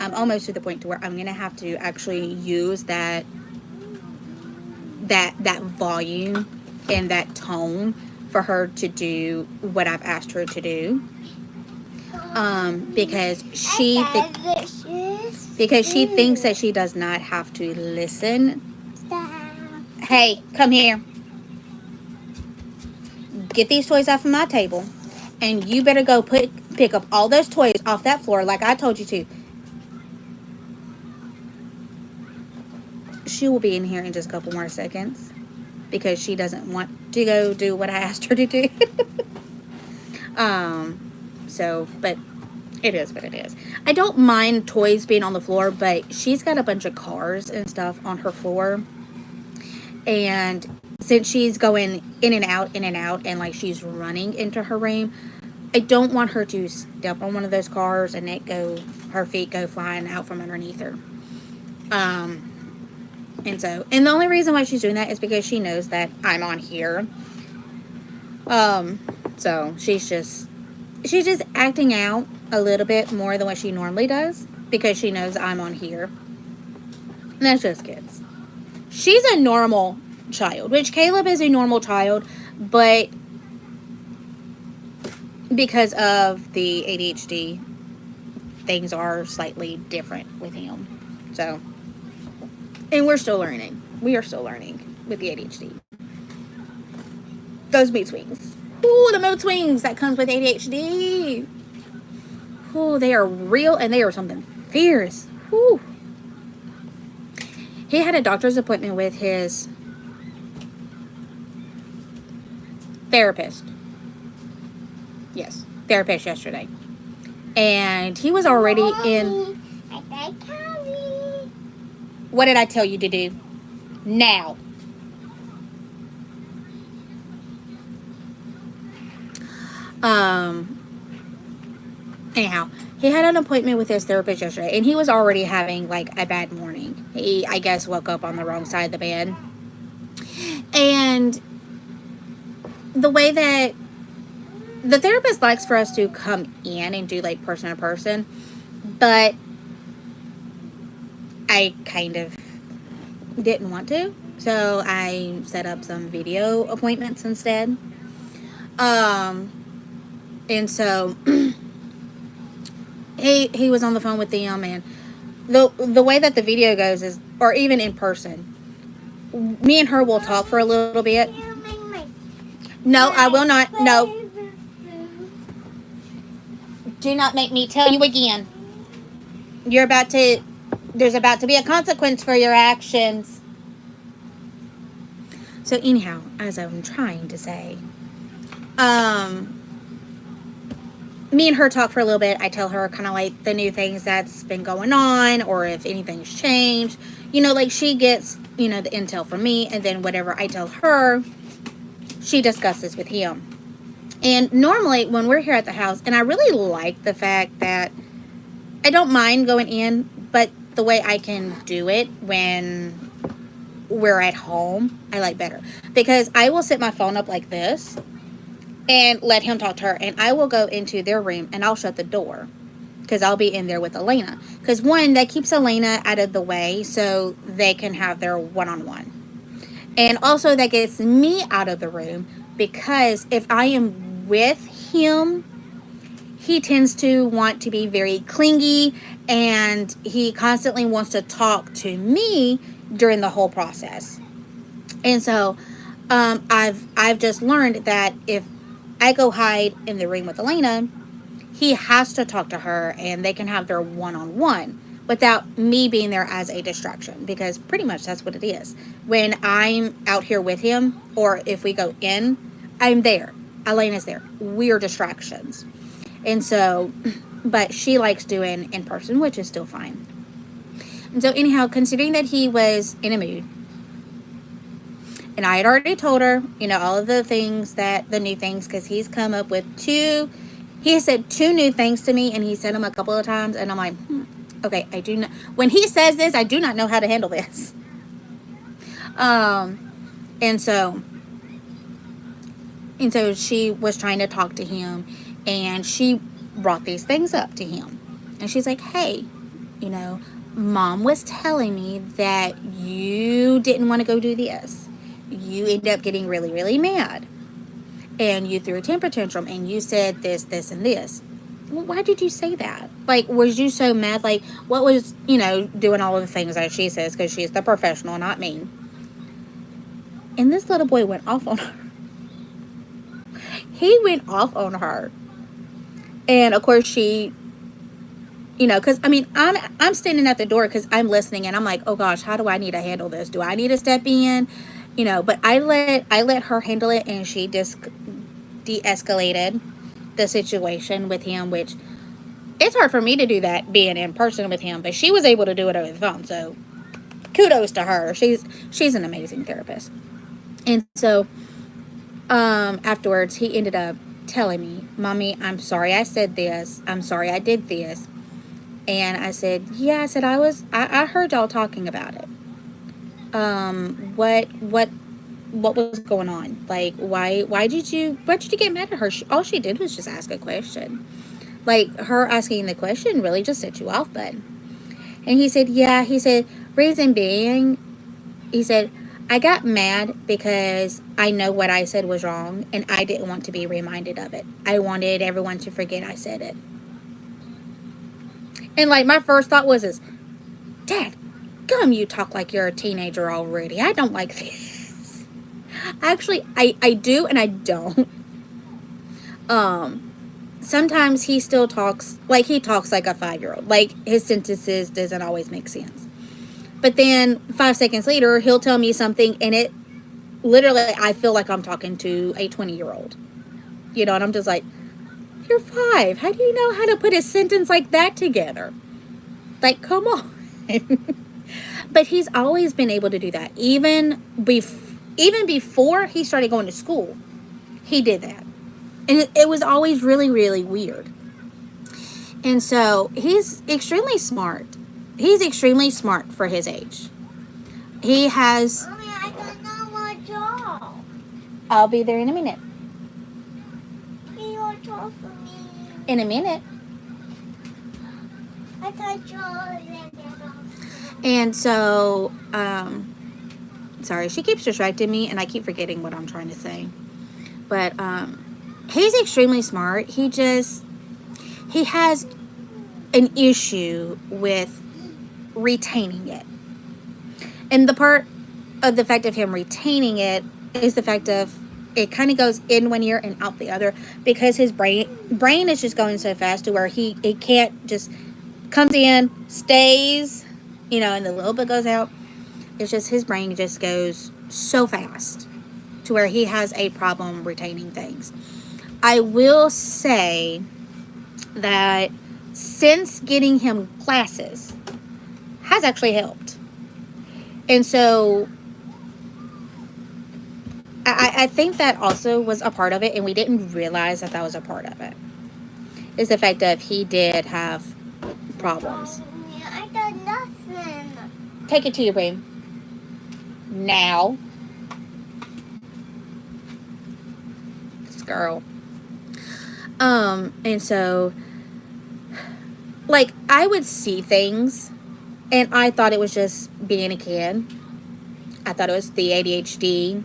I'm almost to the point to where I'm gonna have to actually use that volume and that tone for her to do what I've asked her to do. because because she thinks that she does not have to listen. Hey, come here. Get these toys off of my table, and you better go pick up all those toys off that floor like I told you to. She will be in here in just a couple more seconds because she doesn't want to go do what I asked her to do. But it is what it is. I don't mind toys being on the floor, but she's got a bunch of cars and stuff on her floor. And since she's going in and out, and like she's running into her room, I don't want her to step on one of those cars and her feet go flying out from underneath her. And the only reason why she's doing that is because she knows that I'm on here. So she's just acting out a little bit more than what she normally does because she knows I'm on here. And that's just kids. She's a normal child, which Caleb is a normal child, but because of the ADHD, things are slightly different with him. So, and we're still learning. We are still learning with the ADHD. Those mood swings. Ooh, the mood swings that comes with ADHD. Ooh, they are real and they are something fierce. Ooh. He had a doctor's appointment with his therapist. Yes, therapist yesterday. And he was already in... What did I tell you to do? Now. Anyhow, he had an appointment with his therapist yesterday, and he was already having like a bad morning. He, I guess, woke up on the wrong side of the bed. And the way that the therapist likes for us to come in and do like person to person, but I kind of didn't want to, so I set up some video appointments instead. And so he was on the phone with them, and the way that the video goes is, or even in person, me and her will talk for a little bit. No, I will not. No. Do not make me tell you again. There's about to be a consequence for your actions. So anyhow, as I'm trying to say, me and her talk for a little bit. I tell her kind of like the new things that's been going on, or if anything's changed. You know, like she gets, the intel from me, and then whatever I tell her, she discusses with him. And normally when we're here at the house, and I really like the fact that I don't mind going in, but the way I can do it when we're at home, I like better. Because I will set my phone up like this and let him talk to her, and I will go into their room and I'll shut the door because I'll be in there with Elena. Because one, that keeps Elena out of the way so they can have their one-on-one. And also that gets me out of the room because if I am with him, he tends to want to be very clingy, and he constantly wants to talk to me during the whole process. And so I've just learned that if I go hide in the room with Elena, he has to talk to her and they can have their one-on-one without me being there as a distraction, because pretty much that's what it is. When I'm out here with him, or if we go in, I'm there. Elena's there. We're distractions. And so, but she likes doing in person, which is still fine. And so anyhow, considering that he was in a mood, and I had already told her, all of the things the new things, because he's come up with he said 2 new things to me, and he said them a couple of times, and I'm like, okay, I do not, when he says this, I do not know how to handle this. And so she was trying to talk to him, and she brought these things up to him. And she's like, hey, Mom was telling me that you didn't want to go do this. You ended up getting really, really mad. And you threw a temper tantrum, and you said this, this, and this. well, why did you say that? Like, was you so mad? Like, what was, doing all of the things that she says, because she's the professional, not me. And this little boy went off on her. He went off on her. And, of course, she, because, I'm standing at the door because I'm listening, and I'm like, oh, gosh, how do I need to handle this? Do I need to step in? But I let her handle it, and she just de-escalated the situation with him, which it's hard for me to do that being in person with him, but she was able to do it over the phone, so kudos to her. She's an amazing therapist. And so afterwards he ended up telling me, Mommy, I'm sorry I said this, I'm sorry I did this. And I said, yeah, I said, I heard y'all talking about it. What was going on? Like, why did you get mad at her? All she did was just ask a question. Like, her asking the question really just set you off, bud. And he said, yeah, he said, reason being, he said, I got mad because I know what I said was wrong, and I didn't want to be reminded of it. I wanted everyone to forget I said it. And, like, my first thought was, Dad, come, you talk like you're a teenager already. I don't like this. Actually, I do and I don't. Sometimes he still talks like a 5-year-old. Like, his sentences doesn't always make sense. But then 5 seconds later, he'll tell me something, and it literally, I feel like I'm talking to a 20-year-old. And I'm just like, you're 5. How do you know how to put a sentence like that together? Like, come on. But he's always been able to do that. Even before he started going to school, he did that. And it was always really, really weird. And so he's extremely smart. He's extremely smart for his age. He has... Mommy, I don't know what job. I'll be there in a minute. Be your job for me. In a minute. I thought you already. And so, sorry, she keeps distracting me, and I keep forgetting what I'm trying to say. But, he's extremely smart. He has an issue with retaining it. And the part of the fact of him retaining it is the fact of it kind of goes in one ear and out the other, because his brain is just going so fast to where it can't just comes in, stays, and a little bit goes out. It's just his brain just goes so fast to where he has a problem retaining things. I will say that since getting him classes has actually helped. And so I think that also was a part of it, and we didn't realize that was a part of it, is the fact that he did have problems. I done nothing. Take it to your room. Now. This girl. And so, like, I would see things, and I thought it was just being a kid. I thought it was the ADHD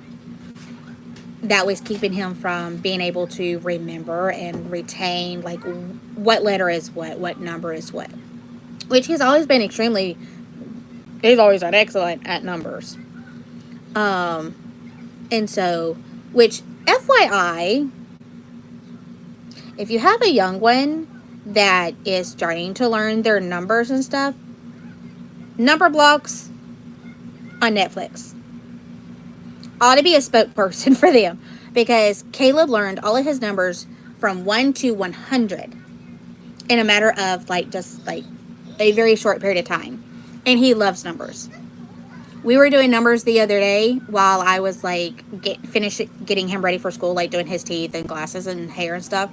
that was keeping him from being able to remember and retain, like, what letter is what number is what. Which he's always been he's always been excellent at numbers. And so, which, FYI, if you have a young one that is starting to learn their numbers and stuff, Number Blocks on Netflix ought to be a spokesperson for them, because Caleb learned all of his numbers from 1 to 100 in a matter of just a very short period of time, and he loves numbers. We were doing numbers the other day while I was finished getting him ready for school, doing his teeth and glasses and hair and stuff.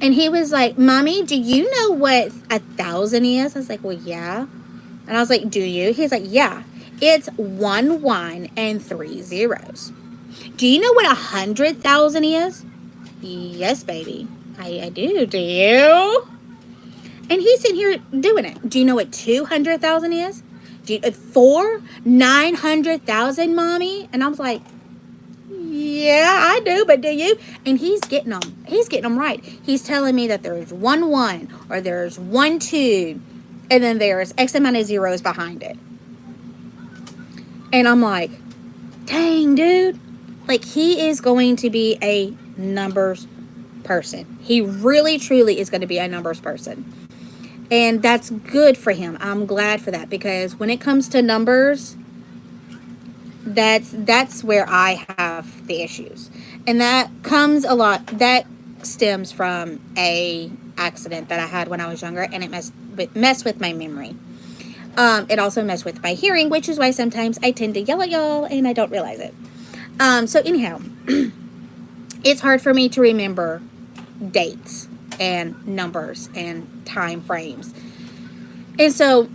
And he was like, Mommy, do you know what 1,000 is? I was like, well, yeah. And I was like, do you? He's like, yeah. It's 1 1 and 3 zeros. Do you know what 100,000 is? Yes, baby. I do. Do you? And he's sitting here doing it. Do you know what 200,000 is? 900,000, Mommy? And I was like, yeah, I do, but do you? And he's getting them. He's getting them right. He's telling me that there's 1 1 or there's 1 2, and then there's X amount of zeros behind it. And I'm like, dang, dude. Like, he is going to be a numbers person. He really, truly is going to be a numbers person. And that's good for him. I'm glad for that, because when it comes to numbers, that's where I have the issues. And that comes a lot, that stems from a accident that I had when I was younger, and it messed with my memory. It also messed with my hearing, which is why sometimes I tend to yell at y'all and I don't realize it. So anyhow, it's hard for me to remember dates and numbers and time frames. And so,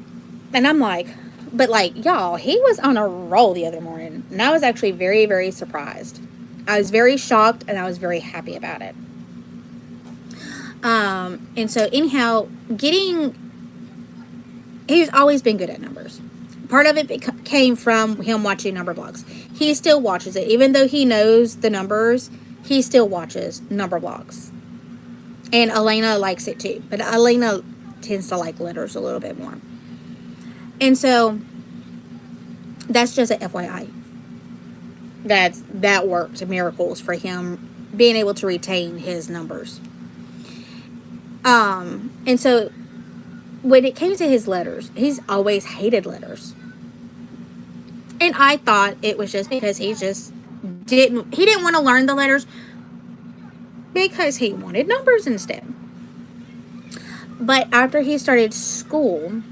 and I'm like, but like, y'all, he was on a roll the other morning, and I was actually very, very surprised. I was very shocked, and I was very happy about it. And so anyhow, he's always been good at numbers. Part of it came from him watching number blogs. He still watches it. Even though he knows the numbers, he still watches number blogs. And Elena likes it too. But Elena tends to like letters a little bit more. And so, that's just an FYI. That worked miracles for him being able to retain his numbers. And so, when it came to his letters, he's always hated letters. And I thought it was just because he didn't want to learn the letters, because he wanted numbers instead. But after he started school,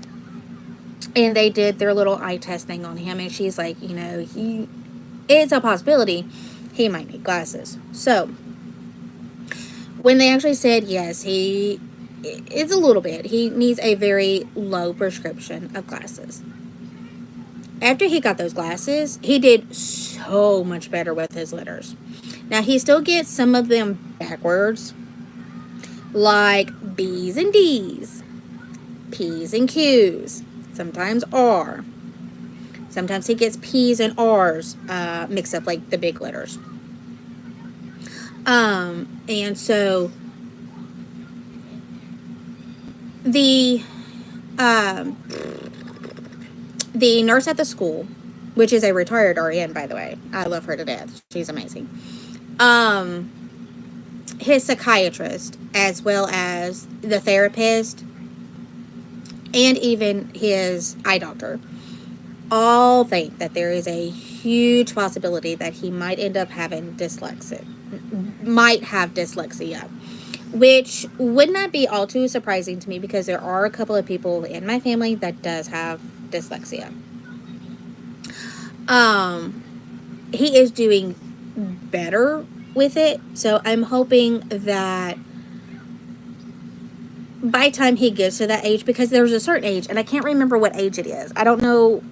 and they did their little eye test thing on him, and she's like, it's a possibility he might need glasses. So, when they actually said yes, it's a little bit. He needs a very low prescription of glasses. After he got those glasses, he did so much better with his letters. Now, he still gets some of them backwards, like B's and D's, P's and Q's, sometimes R. Sometimes he gets P's and R's mixed up, like the big letters. And so the nurse at the school, which is a retired RN, by the way, I love her to death. She's amazing. His psychiatrist, as well as the therapist, and even his eye doctor, all think that there is a huge possibility that he might end up having dyslexia, which would not be all too surprising to me, because there are a couple of people in my family that does have dyslexia. He is doing better with it, so I'm hoping that by the time he gets to that age, because there's a certain age, and I can't remember what age it is. I don't know.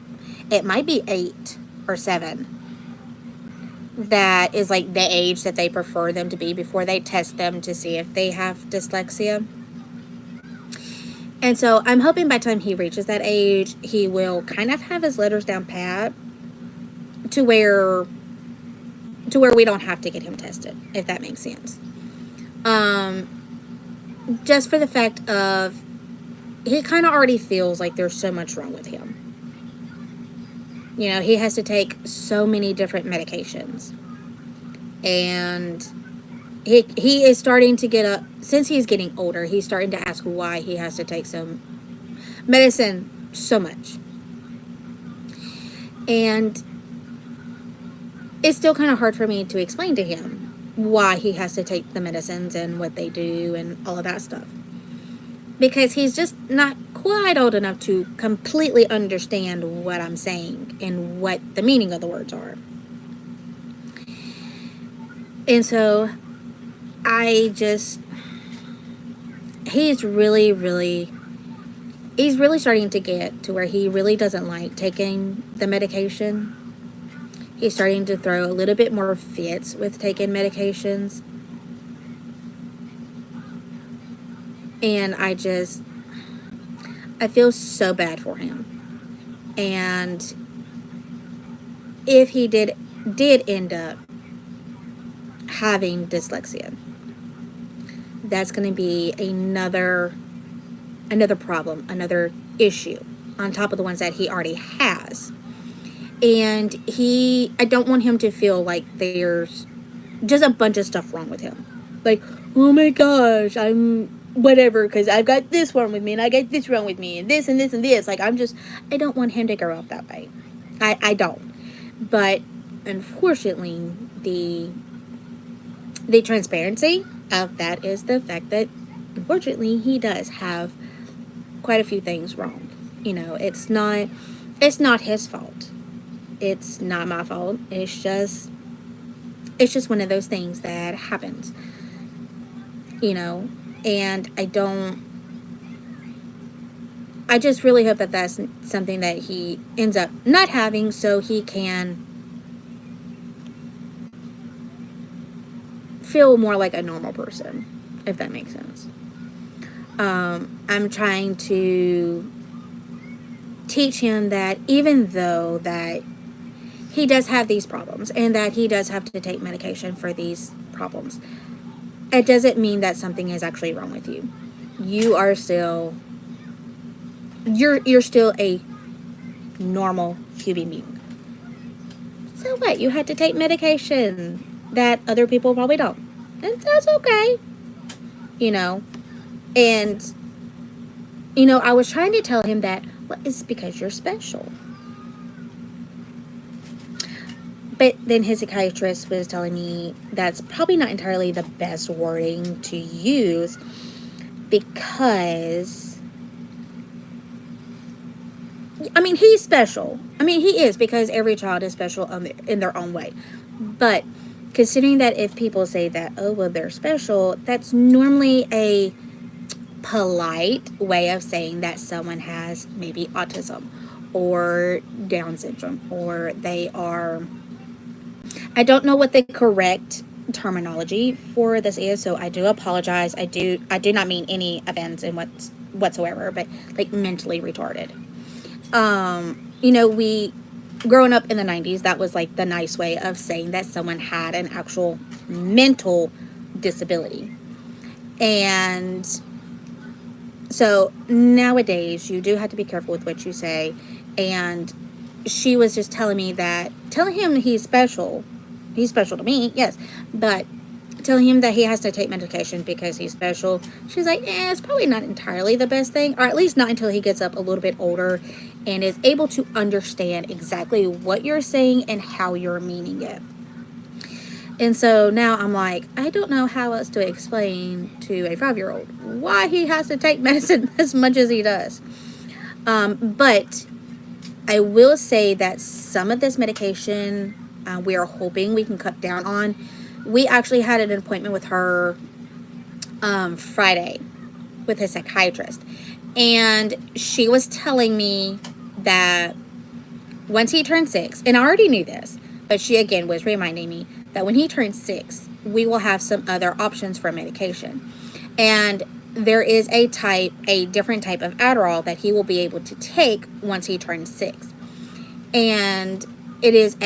It might be 8 or 7. That is like the age that they prefer them to be before they test them to see if they have dyslexia. And so I'm hoping by the time he reaches that age, he will kind of have his letters down pat to where we don't have to get him tested, if that makes sense. Just for the fact of, he kind of already feels like there's so much wrong with him. He has to take so many different medications. And he is starting to get since he's getting older, he's starting to ask why he has to take some medicine so much. And it's still kind of hard for me to explain to him why he has to take the medicines and what they do and all of that stuff. Because he's just not quite old enough to completely understand what I'm saying and what the meaning of the words are. And so he's really starting to get to where he really doesn't like taking the medication. He's starting to throw a little bit more fits with taking medications. And I feel so bad for him. And if he did end up having dyslexia. That's going to be another problem, another issue on top of the ones that he already has. And I don't want him to feel like there's just a bunch of stuff wrong with him. Like, oh my gosh, I'm whatever, because I've got this wrong with me, and I got this wrong with me, and this and this and this. Like, I don't want him to grow up that way. I don't. But unfortunately, the transparency of that is the fact that, unfortunately, he does have quite a few things wrong. You know, it's not his fault. It's not my fault. It's just one of those things that happens. You know, and I just really hope that that's something that he ends up not having, so he can feel more like a normal person, if that makes sense. I'm trying to teach him that even though that he does have these problems and that he does have to take medication for these problems, it doesn't mean that something is actually wrong with you. You are still, you're still a normal human being. So what? You had to take medication that other people probably don't. And that's okay. You know? And, you know, I was trying to tell him that, well, it's because you're special. But then his psychiatrist was telling me that's probably not entirely the best wording to use, because, I mean, he's special. I mean, he is, because every child is special in their own way. But considering that if people say that, oh, well, they're special, that's normally a polite way of saying that someone has maybe autism or Down syndrome, or they are, I don't know what the correct terminology for this is, so I do apologize. I do not mean any offense in whatsoever, but like mentally retarded. You know, we growing up in the 90s, that was like the nice way of saying that someone had an actual mental disability. And so nowadays you do have to be careful with what you say. And she was just telling him he's special. He's special to me, yes, but telling him that he has to take medication because he's special, she's like, it's probably not entirely the best thing, or at least not until he gets up a little bit older and is able to understand exactly what you're saying and how you're meaning it. And so now I'm like, I don't know how else to explain to a 5-year-old why he has to take medicine as much as he does. But I will say that some of this medication we are hoping we can cut down on. We actually had an appointment with her Friday with a psychiatrist. And she was telling me that once he turned 6, and I already knew this, but she again was reminding me that when he turns 6, we will have some other options for medication. And there is a different type of Adderall that he will be able to take once he turns 6. And it is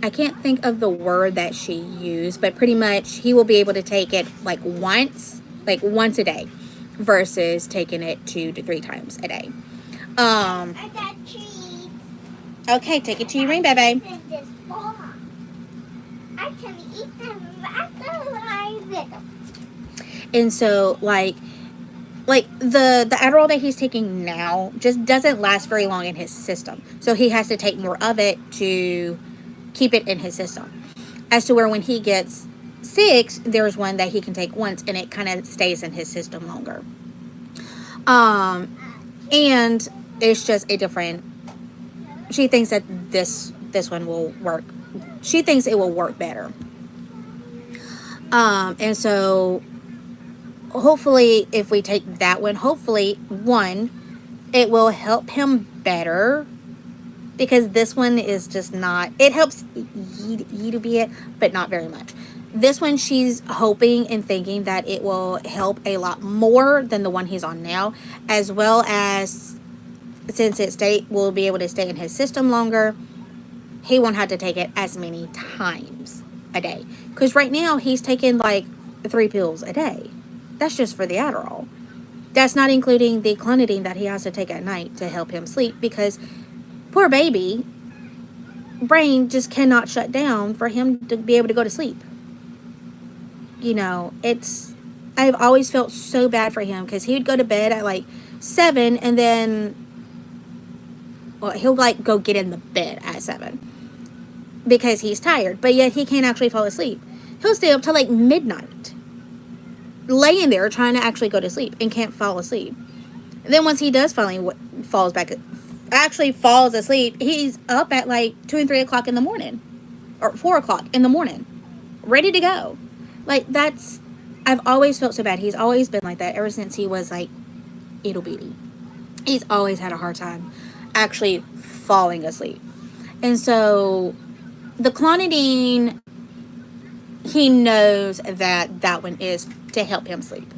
I can't think of the word that she used, but pretty much he will be able to take it like once a day versus taking it 2 to 3 times a day. I got treats. Okay, take it to your room, baby. This box. I can eat them after I get them. And so, like the Adderall that he's taking now just doesn't last very long in his system. So he has to take more of it to keep it in his system. As to where when he gets 6, there's one that he can take once and it kind of stays in his system longer. And it's just a different, she thinks that this one will work. She thinks it will work better. And so hopefully if we take that one, it will help him better, because this one is just not, it helps you to be it, but not very much. This one, she's hoping and thinking that it will help a lot more than the one he's on now, as well as since will be able to stay in his system longer, he won't have to take it as many times a day. Because right now he's taking like 3 pills a day. That's just for the Adderall. That's not including the clonidine that he has to take at night to help him sleep, because poor baby brain just cannot shut down for him to be able to go to sleep. You know, I've always felt so bad for him, because he would go to bed at like 7, and then, well, he'll like go get in the bed at 7 because he's tired, but yet he can't actually fall asleep. He'll stay up till like midnight laying there trying to actually go to sleep and can't fall asleep. And then once he does finally falls asleep, he's up at like 2 and 3 o'clock in the morning, or 4 o'clock in the morning, ready to go. Like, I've always felt so bad. He's always been like that ever since he was like ittle bitty. He's always had a hard time actually falling asleep. And so the clonidine, he knows that one is to help him sleep.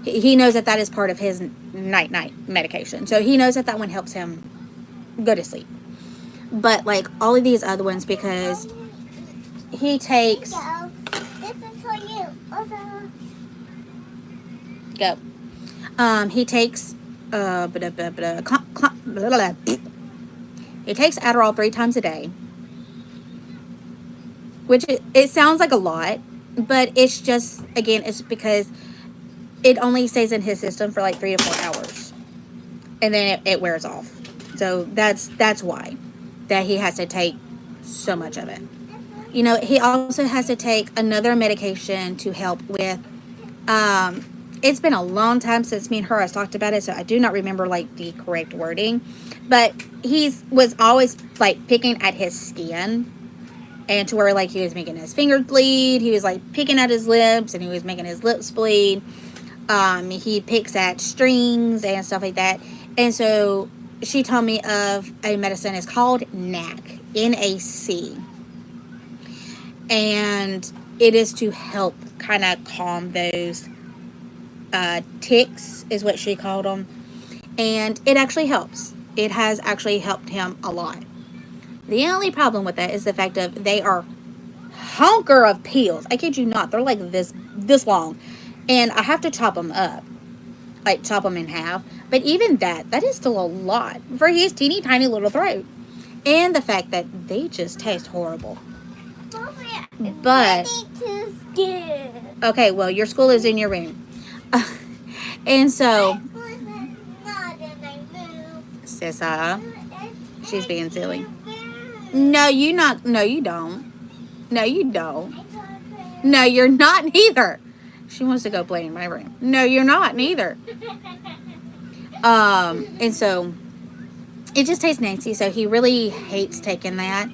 He knows that is part of his night medication. So he knows that one helps him go to sleep. But like all of these other ones, because he takes... This is for you. Go. He takes... He takes Adderall 3 times a day. Which it sounds like a lot, but it's just, again, it's because it only stays in his system for like 3 to 4 hours, and then it wears off. So that's why that he has to take so much of it. You know, he also has to take another medication to help with, it's been a long time since me and her has talked about it, so I do not remember like the correct wording, but was always like picking at his skin. And to where, like, he was making his fingers bleed. He was, like, picking at his lips. And he was making his lips bleed. He picks at strings and stuff like that. And so, she told me of a medicine. It's called NAC. N-A-C. And it is to help kind of calm those tics, is what she called them. And it actually helps. It has actually helped him a lot. The only problem with that is the fact of they are honker of pills. I kid you not. They're like this long. And I have to chop them up. Like, chop them in half. But even that is still a lot for his teeny tiny little throat. And the fact that they just taste horrible. But, okay, well, your school is in your room. And so, Sissa, she's being silly. No, you don't. No, you don't. No, you're not neither. She wants to go play in my room. No, you're not neither. And so it just tastes nasty. So he really hates taking that.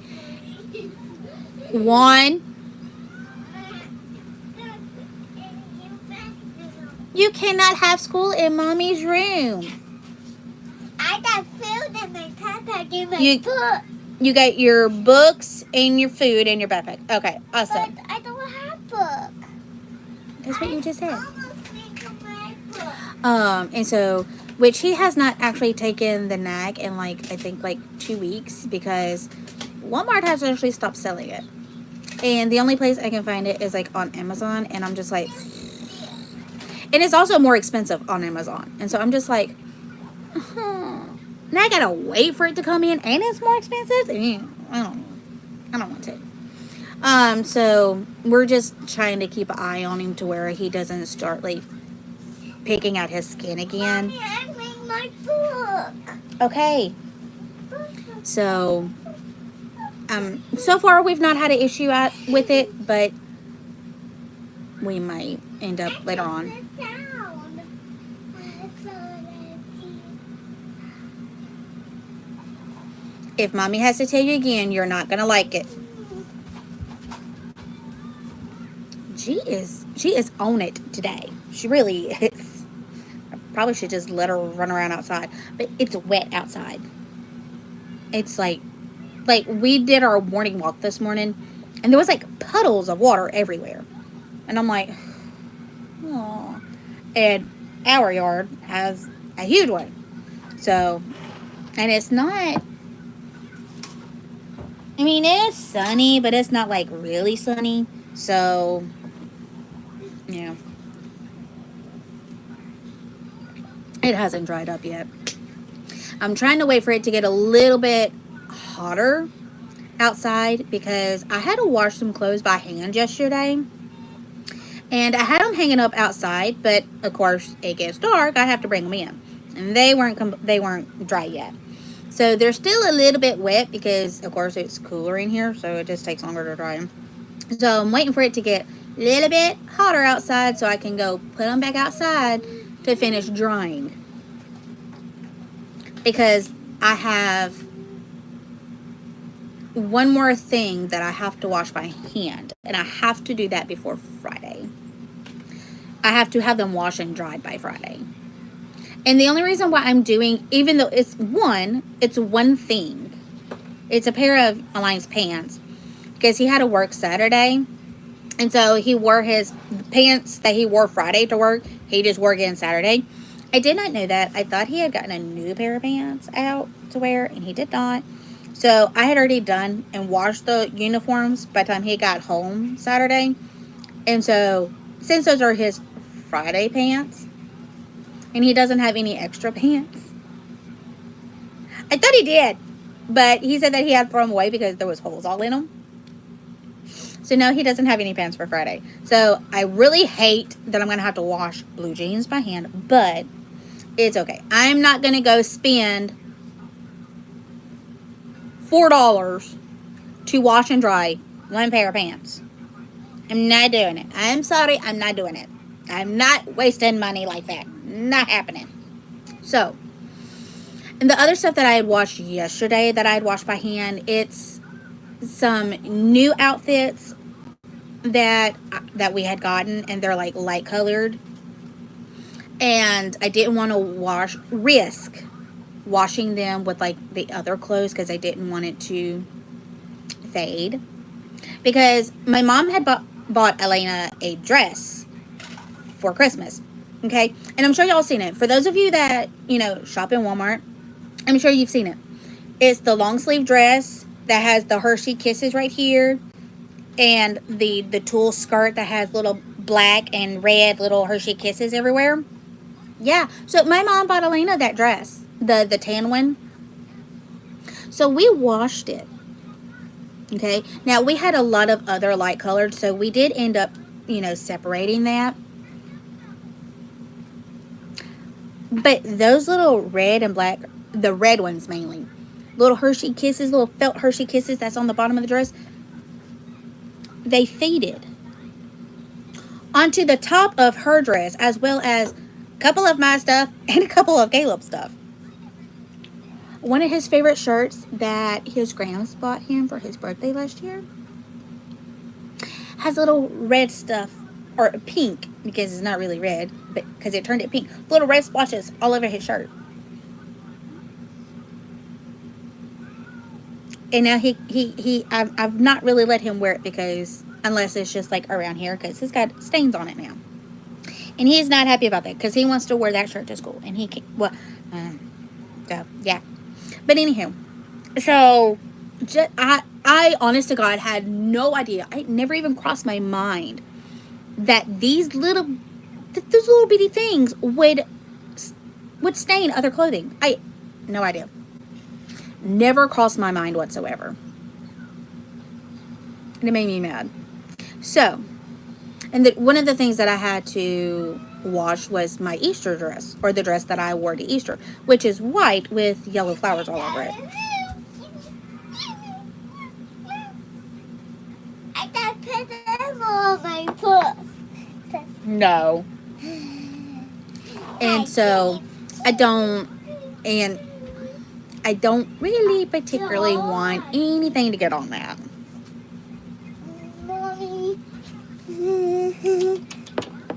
One, you cannot have school in mommy's room. I got food in my backpack in my book. You got your books and your food in your backpack. Okay, awesome. But I don't have book. That's what you just said. And so, which he has not actually taken the NAC in like, I think like 2 weeks, because Walmart has actually stopped selling it. And the only place I can find it is like on Amazon, and I'm just like, and it's also more expensive on Amazon. And so I'm just like, now I gotta wait for it to come in, and it's more expensive. I don't want to. So we're just trying to keep an eye on him to where he doesn't start like picking out his skin again. Mommy, I made my book. Okay. So, so far we've not had an issue with it, but we might end up later on. If mommy has to tell you again, you're not gonna like it. She is on it today. She really is. I probably should just let her run around outside, but it's wet outside. It's like we did our morning walk this morning, and there was like puddles of water everywhere, and I'm like, oh. And our yard has a huge one, so, and it's not. I mean, it's sunny, but it's not like really sunny. So, yeah. It hasn't dried up yet. I'm trying to wait for it to get a little bit hotter outside because I had to wash some clothes by hand yesterday. And I had them hanging up outside, but of course it gets dark. I have to bring them in, and they weren't dry yet. So they're still a little bit wet because of course it's cooler in here, so it just takes longer to dry them. So I'm waiting for it to get a little bit hotter outside so I can go put them back outside to finish drying. Because I have one more thing that I have to wash by hand, and I have to do that before Friday. I have to have them washed and dried by Friday. And the only reason why I'm doing, even though it's one thing. It's a pair of Alliance pants because he had to work Saturday. And so he wore his pants that he wore Friday to work. He just wore again Saturday. I did not know that. I thought he had gotten a new pair of pants out to wear, and he did not. So I had already done and washed the uniforms by the time he got home Saturday. And so since those are his Friday pants, and he doesn't have any extra pants. I thought he did, but he said that he had to throw them away because there was holes all in them. So no, he doesn't have any pants for Friday. So I really hate that I'm going to have to wash blue jeans by hand, but it's okay. I'm not going to go spend $4 to wash and dry one pair of pants. I'm not doing it. I'm sorry, I'm not doing it. I'm not wasting money like that. Not happening. So, and the other stuff that I had washed yesterday that I had washed by hand, it's some new outfits that we had gotten, and they're like light colored. And I didn't want to risk washing them with like the other clothes because I didn't want it to fade. Because my mom had bought Elena a dress for Christmas. Okay, and I'm sure y'all seen it. For those of you that, shop in Walmart, I'm sure you've seen it. It's the long sleeve dress that has the Hershey Kisses right here, and the tulle skirt that has little black and red little Hershey Kisses everywhere. Yeah, so my mom bought Elena that dress, the tan one. So we washed it. Okay, now we had a lot of other light colored, so we did end up, separating that. But those little red and black, the red ones mainly, little Hershey Kisses, little felt Hershey Kisses that's on the bottom of the dress, they faded onto the top of her dress, as well as a couple of my stuff and a couple of Caleb's stuff. One of his favorite shirts that his grandmas bought him for his birthday last year has little red stuff, or pink, because it's not really red, but because it turned it pink. Little red splotches all over his shirt. And now I've not really let him wear it because, unless it's just like around here, because it's got stains on it now. And he's not happy about that because he wants to wear that shirt to school. And he can't, so, yeah. But anywho, so I honest to God had no idea. It never even crossed my mind that these little bitty things would stain other clothing. No idea. Never crossed my mind whatsoever. And it made me mad. So, and one of the things that I had to wash was my Easter dress, or the dress that I wore to Easter, which is white with yellow flowers all over it. I got put them on my foot. No. And so I don't really particularly want anything to get on that. Mommy.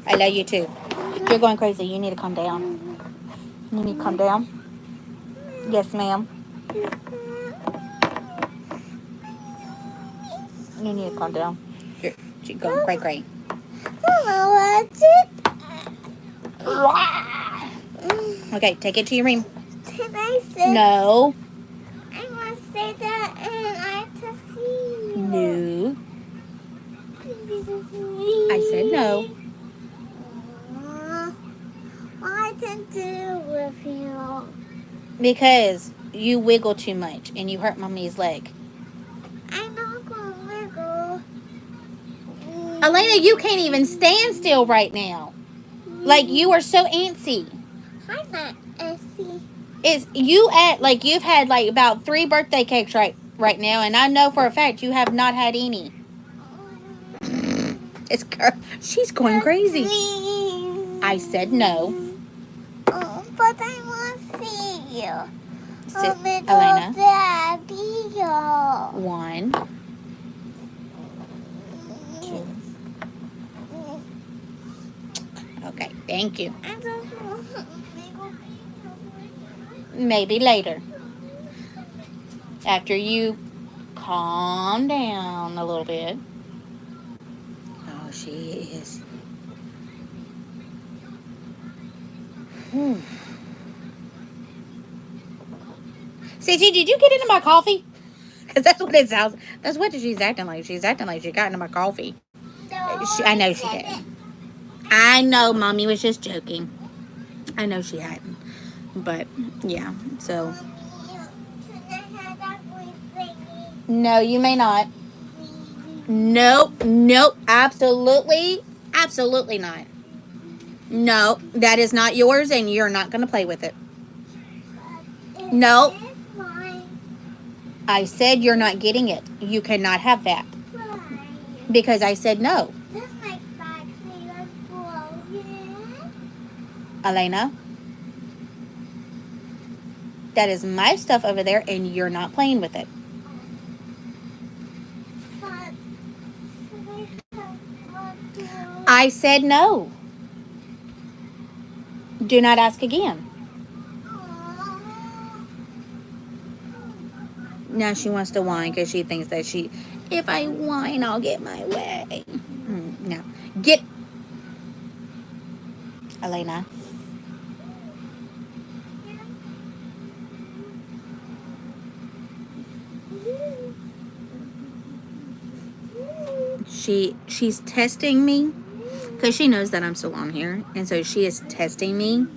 I love you too. You're going crazy. You need to calm down. You need to calm down. Yes, ma'am. You need to calm down. You're going cray. Mama, what's it? Okay, take it to your room. Can I sit? No. I want to sit there and I have to see. No. Please I said no. What to do with you? Because you wiggle too much and you hurt mommy's leg. I'm not gonna wiggle. Elena, you can't even stand still right now. Like, you are so antsy. I'm not Essie. It's you at like you've had like about 3 birthday cakes right now, and I know for a fact you have not had any. She's going crazy. I said no. Oh, but I want to see you. Sit, Elena. Elena. 1, 2. Okay, thank you. I just want to Maybe later. After you calm down a little bit. Oh, she is. Cece, did you get into my coffee? Because that's what it sounds. That's what she's acting like. She's acting like she got into my coffee. I know she did. I know Mommy was just joking. I know she hadn't. But, yeah. So. No, you may not. Nope. Nope. Absolutely. Absolutely not. No, that is not yours and you're not going to play with it. No. I said you're not getting it. You cannot have that. Because I said no. Elena, that is my stuff over there and you're not playing with it. I said no. Do not ask again. Now she wants to whine because she thinks that if I whine, I'll get my way. No. Get. Elena. She's testing me because she knows that I'm still on here, and so she is testing me.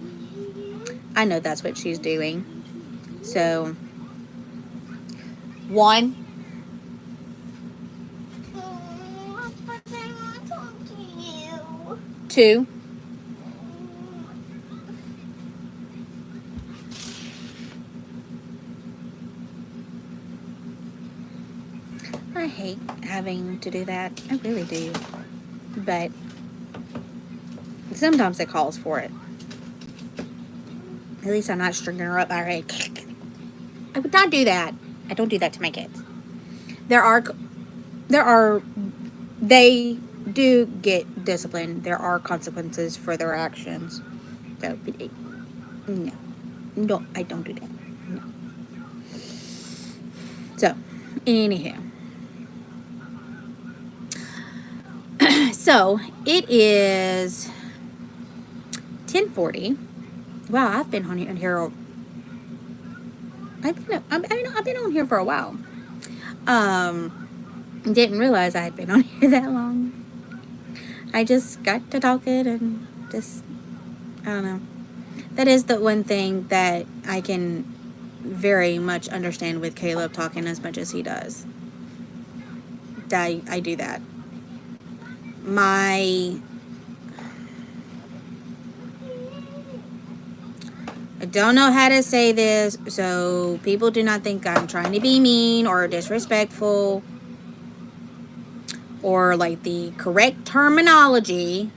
I know that's what she's doing. So 1. But I want to talk to you. 2. I hate having to do that. I really do. But sometimes it calls for it. At least I'm not stringing her up. All right. I would not do that. I don't do that to my kids. They do get disciplined. There are consequences for their actions. So, no, I don't do that. No. So, anyhow. So, it is 10:40. Wow, I've been on here. I've been on here for a while. Didn't realize I had been on here that long. I just got to talking and just, I don't know. That is the one thing that I can very much understand with Caleb talking as much as he does. I do that. I don't know how to say this, so people do not think I'm trying to be mean or disrespectful or like the correct terminology.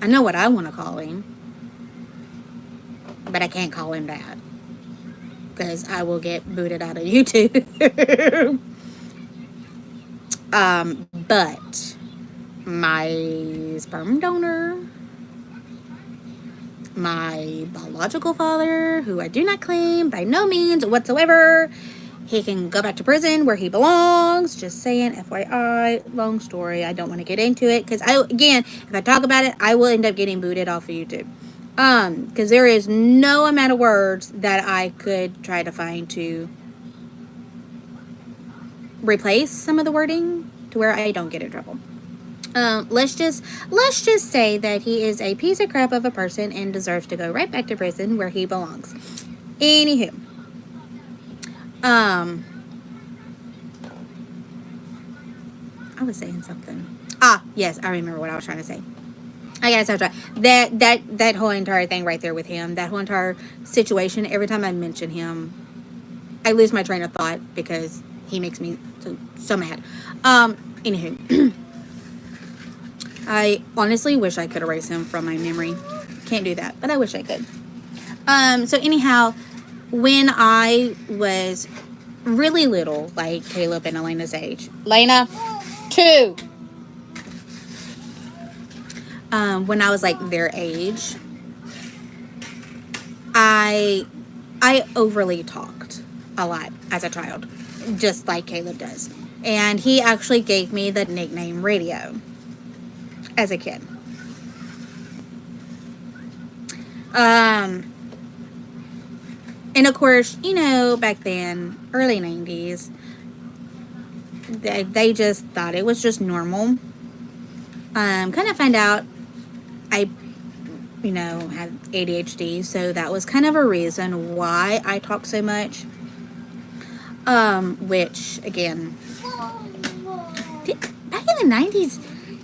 I know what I want to call him, but I can't call him that because I will get booted out of YouTube. But my sperm donor, my biological father, who I do not claim by no means whatsoever, he can go back to prison where he belongs. Just saying, FYI, long story. I don't want to get into it because if I talk about it, I will end up getting booted off of YouTube. Because there is no amount of words that I could try to find to replace some of the wording to where I don't get in trouble. Let's just say that he is a piece of crap of a person and deserves to go right back to prison where he belongs. Anywho, I was saying something. Yes, I remember what I was trying to say. I guess I was right. That whole entire thing right there with him, that whole entire situation. Every time I mention him, I lose my train of thought because he makes me so mad. Anywho, I honestly wish I could erase him from my memory. Can't do that, but I wish I could. So anyhow, when I was really little, like Caleb and Elena's age, Lena, 2. When I was like their age, I overly talked a lot as a child, just like Caleb does. And he actually gave me the nickname Radio as a kid. And of course, back then, early 90s, they just thought it was just normal. Kind of find out I, had ADHD, so that was kind of a reason why I talk so much. Which, again, back in the 90s,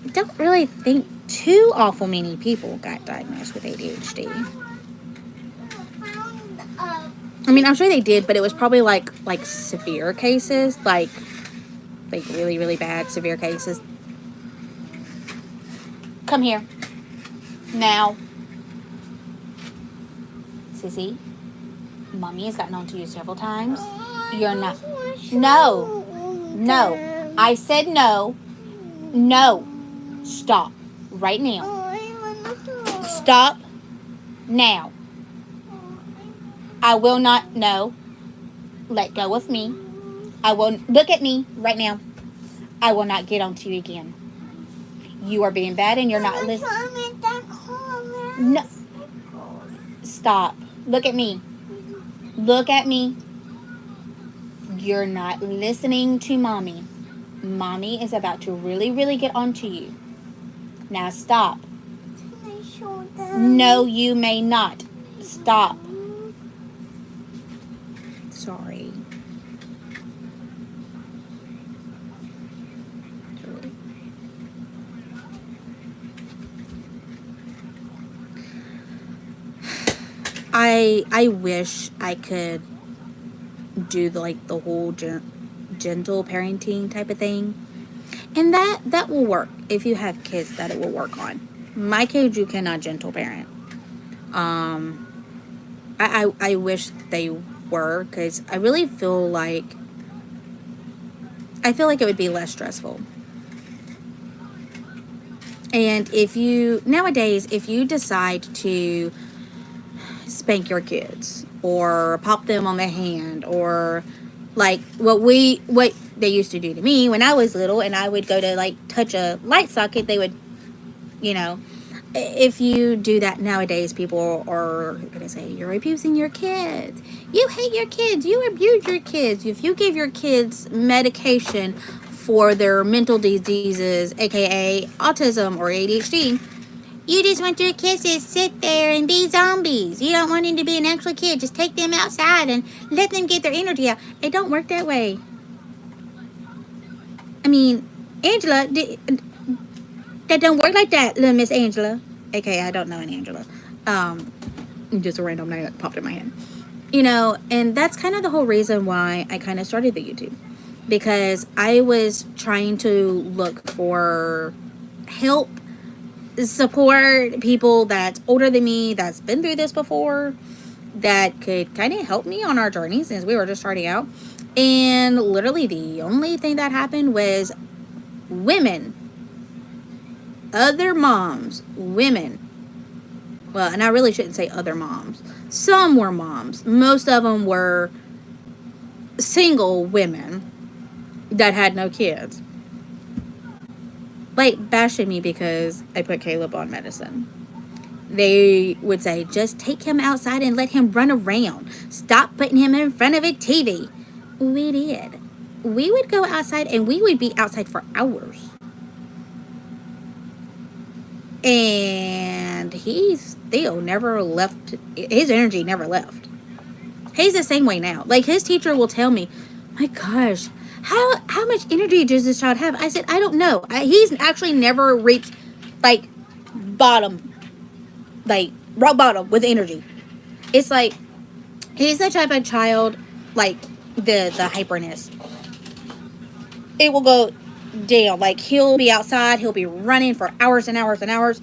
I don't really think too awful many people got diagnosed with ADHD. I mean, I'm sure they did, but it was probably like severe cases, like really, really bad severe cases. Come here. Now. Sissy, Mommy has gotten on to you several times. You're not. No. No. I said no. No. Stop. Right now. Stop. Now. I will not. No. Let go of me. I will. Look at me right now. I will not get on to you again. You are being bad and you're not listening. No. Stop. Look at me. Look at me. You're not listening to Mommy. Mommy is about to really, really get on to you. Now stop. No, you may not. Stop. Sorry. I wish I could do the whole gentle parenting type of thing, and that will work if you have kids. That it will work on. My kids, you cannot gentle parent. I wish they were, because I really feel like it would be less stressful. And nowadays, if you decide to spank your kids or pop them on the hand, or like what they used to do to me when I was little, and I would go to touch a light socket, they would, if you do that nowadays, people are going to say you're abusing your kids. You hate your kids. You abuse your kids. If you give your kids medication for their mental diseases, aka autism or ADHD, you just want your kids to sit there and be zombies. You don't want them to be an actual kid. Just take them outside and let them get their energy out. It don't work that way. I mean, Angela, that don't work like that, little Miss Angela. Okay, I don't know an Angela. Just a random name that popped in my head. And that's kind of the whole reason why I kind of started the YouTube. Because I was trying to look for help, support, people that's older than me, that's been through this before, that could kind of help me on our journey since we were just starting out. And literally the only thing that happened was women, other moms, women. Well, and I really shouldn't say other moms. Some were moms. Most of them were single women that had no kids, bashing me because I put Caleb on medicine. They would say, just take him outside and let him run around. Stop putting him in front of a TV. We did. We would go outside and we would be outside for hours. And he still never left. His energy never left. He's the same way now. Like, his teacher will tell me, my gosh, how much energy does this child have? I said, I don't know. He's actually never reached, like, bottom, like, rock bottom with energy. It's like, he's the type of child, like, the hyperness. It will go down. Like, he'll be outside. He'll be running for hours and hours and hours.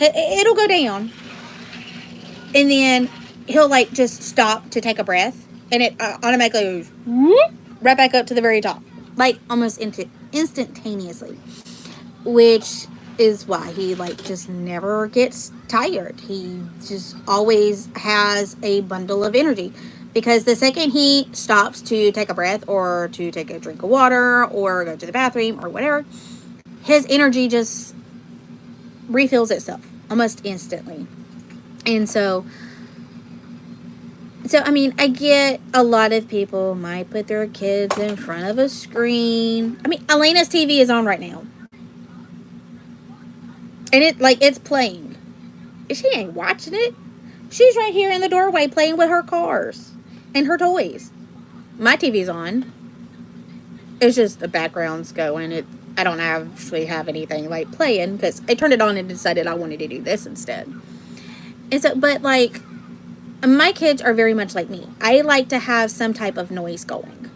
It'll go down. And then he'll, like, just stop to take a breath. And it automatically goes whoop, right back up to the very top. Like, almost instantaneously. Which is why he, like, just never gets tired. He just always has a bundle of energy. Because the second he stops to take a breath or to take a drink of water or go to the bathroom or whatever, his energy just refills itself almost instantly. And so I mean, I get a lot of people might put their kids in front of a screen. I mean, Elena's TV is on right now. And it's playing. She ain't watching it. She's right here in the doorway playing with her cars and her toys. My TV's on. It's just the background's going. I don't actually have anything like playing because I turned it on and decided I wanted to do this instead. And so, but like, my kids are very much like me. I like to have some type of noise going.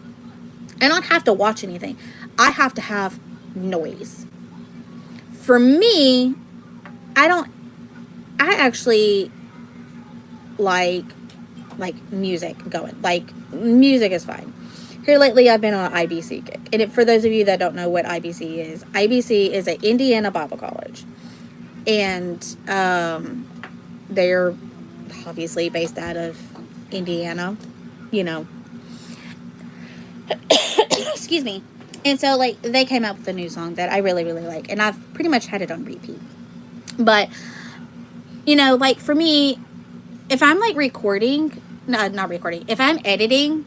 I don't have to watch anything. I have to have noise. For me, I actually like music going. Like, music is fine. Here lately, I've been on an IBC kick. And for those of you that don't know what IBC is an Indiana Bible College. And they're obviously based out of Indiana, you know. Excuse me. And so, like, they came out with a new song that I really, really like. And I've pretty much had it on repeat. But, you know, like, for me, if I'm, like, recording, no, not recording, if I'm editing,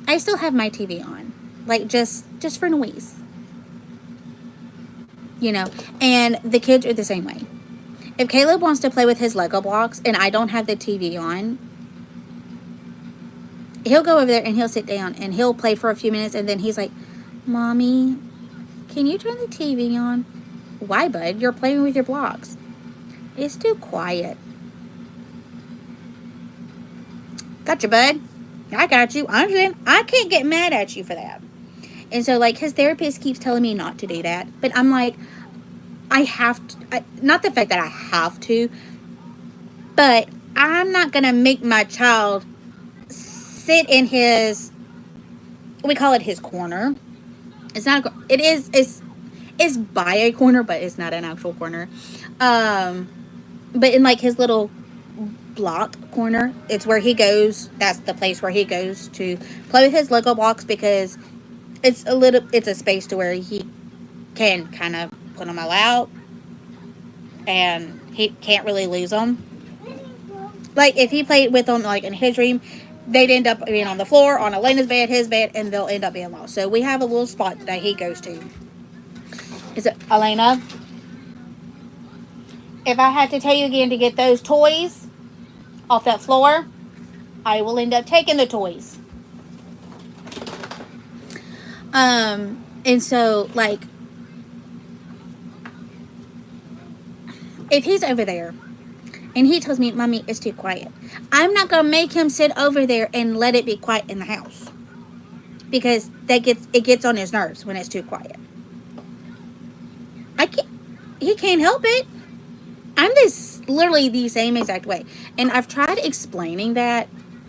I still have my TV on. Like, just for noise. You know? And the kids are the same way. If Caleb wants to play with his Lego blocks and I don't have the TV on, he'll go over there and he'll sit down and he'll play for a few minutes and then he's like, Mommy, can you turn the TV on? Why, bud? You're playing with your blocks. It's too quiet. Gotcha, bud. I got you. I understand. I can't get mad at you for that. And so, like, his therapist keeps telling me not to do that. But I'm like, I have to. Not the fact that I have to, but I'm not going to make my child sit in his, we call it his corner. It's not, it's by a corner, but it's not an actual corner. But in, like, his little block corner, it's where he goes. That's the place where he goes to play with his Lego blocks because it's a space to where he can kind of put them all out and he can't really lose them. Like, if he played with them, like, in his room, they'd end up being on the floor, on Elena's bed, his bed, and they'll end up being lost. So we have a little spot that he goes to. Is it, Elena? If I had to tell you again to get those toys off that floor, I will end up taking the toys. And so, like, if he's over there and he tells me, Mommy, it's too quiet, I'm not going to make him sit over there and let it be quiet in the house. Because it gets on his nerves when it's too quiet. He can't help it. I'm literally the same exact way. And I've tried explaining that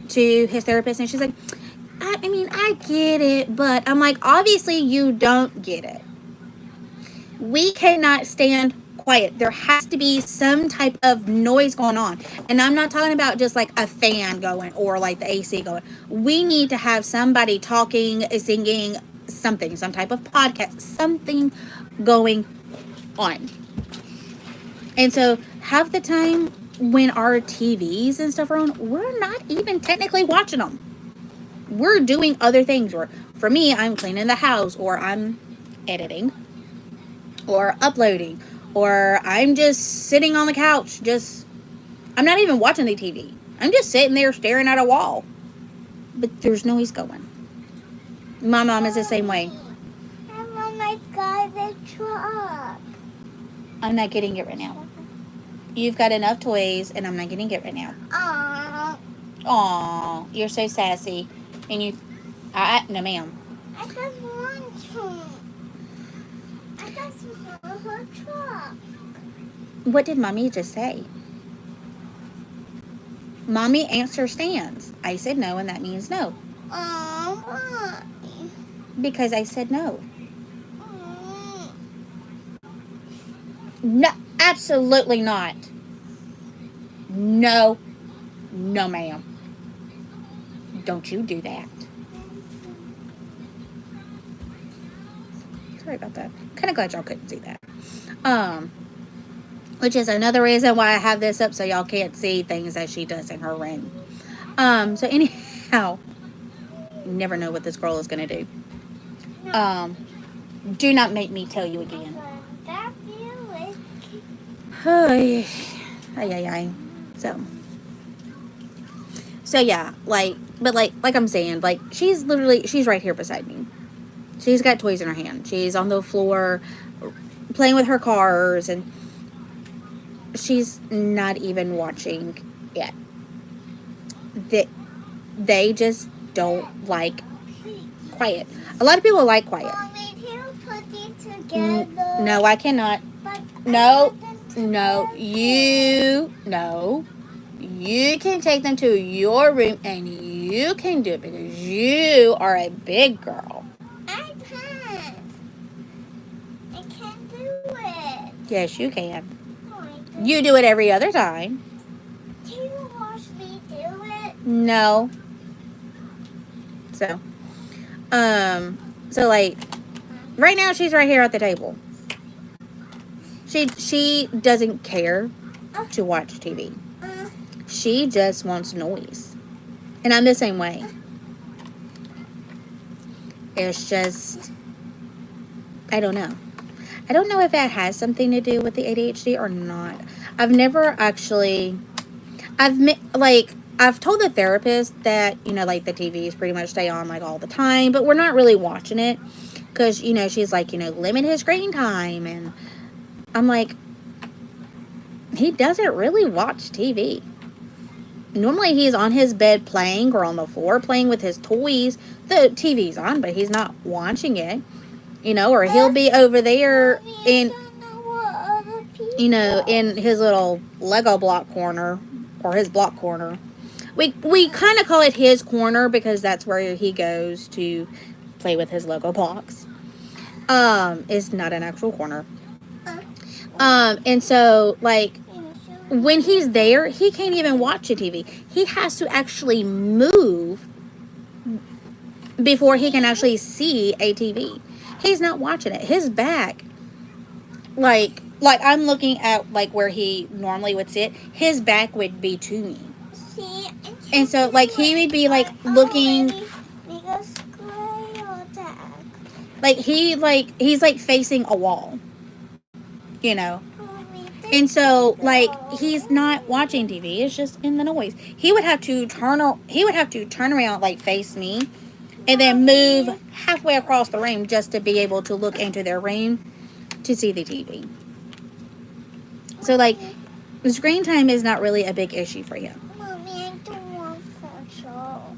to his therapist, and she's like, I mean, I get it, but I'm like, obviously you don't get it. We cannot stand quiet. There has to be some type of noise going on. And I'm not talking about just like a fan going or like the AC going. We need to have somebody talking, singing, something, some type of podcast, something going on. And so half the time when our TVs and stuff are on, we're not even technically watching them. We're doing other things. Or for me, I'm cleaning the house, or I'm editing, or uploading, Or I'm just sitting on the couch, I'm not even watching the TV. I'm just sitting there staring at a wall. But there's noise going. My mom is the same way. Oh my God, the truck. I'm not getting it right now. You've got enough toys, and I'm not getting it right now. Aww. Aw, you're so sassy. And no ma'am. I just want to. I just want her truck. What did Mommy just say? Mommy answer stands. I said no, and that means no. Why? Because I said no. No, absolutely not. No. No, ma'am. Don't you do that. Sorry about that. Kind of glad y'all couldn't see that. Which is another reason why I have this up, so y'all can't see things that she does in her room. So anyhow, you never know what this girl is gonna do. Do not make me tell you again. Ay, ay, ay. So yeah, like I'm saying, like she's right here beside me. She's got toys in her hand. She's on the floor playing with her cars, and she's not even watching yet. They just don't like quiet. A lot of people like quiet. Mommy, can you put these together? No, I cannot. No. You can take them to your room and you can do it because you are a big girl. I can't. I can't do it. Yes, you can. Oh, You do it every other time. Can you watch me do it? No. So like, right now she's right here at the table. She doesn't care to watch TV. She just wants noise. And I'm the same way. It's just, I don't know. I don't know if that has something to do with the ADHD or not. I've never actually, I've told the therapist that, like the TVs pretty much stay on like all the time, but we're not really watching it because, she's like, limit his screen time. And I'm like, he doesn't really watch TV. Normally he's on his bed playing or on the floor playing with his toys. The TV's on, but he's not watching it. Or he'll be over there in his little Lego block corner or his block corner. We kind of call it his corner because that's where he goes to play with his Lego blocks. It's not an actual corner. And so, like, when he's there, he can't even watch a TV. He has to actually move before he can actually see a TV. He's not watching it. His back, like I'm looking at, like, where he normally would sit. His back would be to me. And so, like, he would be, like, looking, like, he's, like, facing a wall, And so, like, he's not watching TV. It's just in the noise. He would have to turn around, like, face me, and then move halfway across the room just to be able to look into their room to see the TV. So, like, screen time is not really a big issue for him. Mommy, I don't want control.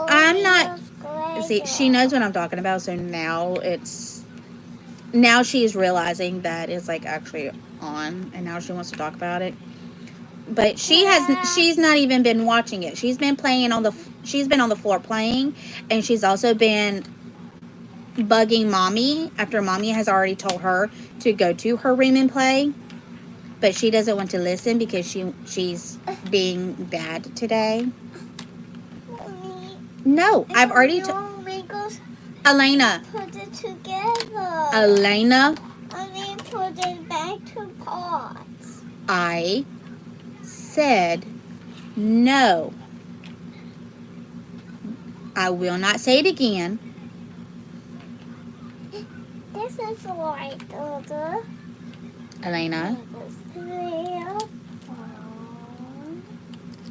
I'm not. See, she knows what I'm talking about, so now she's realizing that it's, like, actually on, and now she wants to talk about it. But she's not even been watching it. She's been she's been on the floor playing, and she's also been bugging Mommy after Mommy has already told her to go to her room and play. But she doesn't want to listen because she's being bad today. Mommy, no, I've already Elena. Put it together. Elena. I mean, put it back to pots. I said no. I will not say it again. This is right over. Elena. This is phone.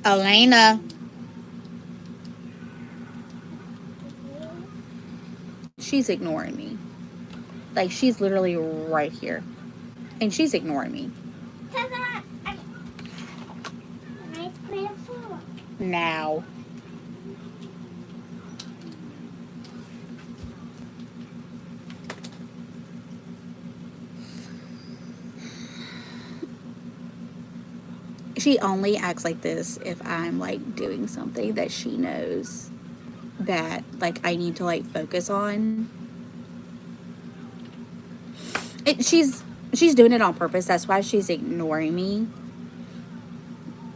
Elena. She's ignoring me. Like, she's literally right here. And she's ignoring me. Now. She only acts like this if I'm like doing something that she knows that like I need to like focus on. She's doing it on purpose. That's why she's ignoring me.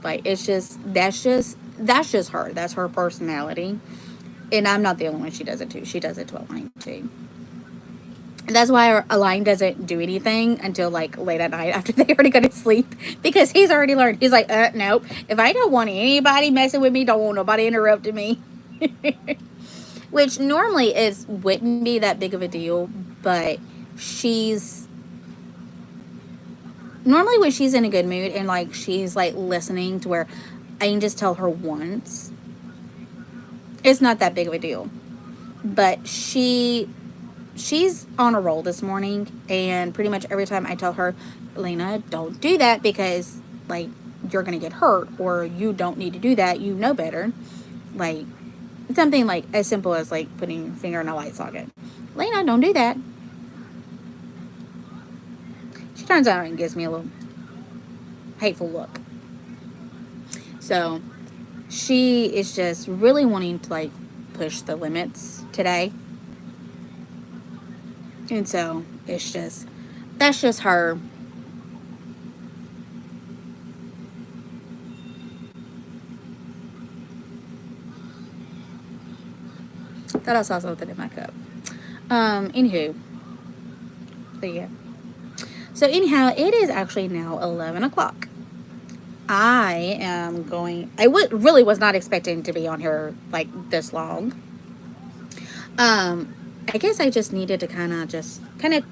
Like, it's just that's just her. That's her personality. And I'm not the only one she does it to. She does it to Align too. And that's why Align doesn't do anything until like late at night after they already go to sleep, because he's already learned. He's like, nope. If I don't want anybody messing with me, don't want nobody interrupting me. Which normally wouldn't be that big of a deal, but normally when she's in a good mood and like she's like listening to where I can just tell her once, it's not that big of a deal. But she's on a roll this morning, and pretty much every time I tell her, Elena, don't do that because like you're gonna get hurt, or you don't need to do that, you know better. Like something like as simple as like putting your finger in a light socket. Elena, don't do that. She turns around and gives me a little hateful look. So she is just really wanting to like push the limits today. And so that's just her. Thought I saw something in my cup. Anywho. So yeah. So anyhow, it is actually now 11 o'clock. I really was not expecting to be on here like this long. I guess I just needed to kind of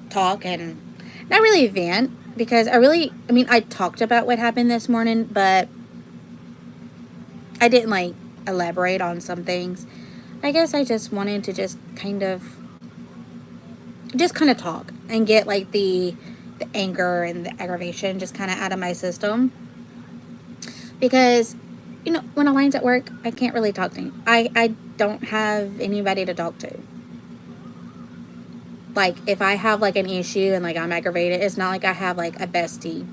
talk and not really vent, because I talked about what happened this morning, but I didn't like elaborate on some things. I guess I just wanted to just kind of talk and get like the anger and the aggravation just kind of out of my system, because when Elaine's at work, I can't really talk to him. I don't have anybody to talk to. Like, if I have like an issue and like I'm aggravated, it's not like I have like a bestie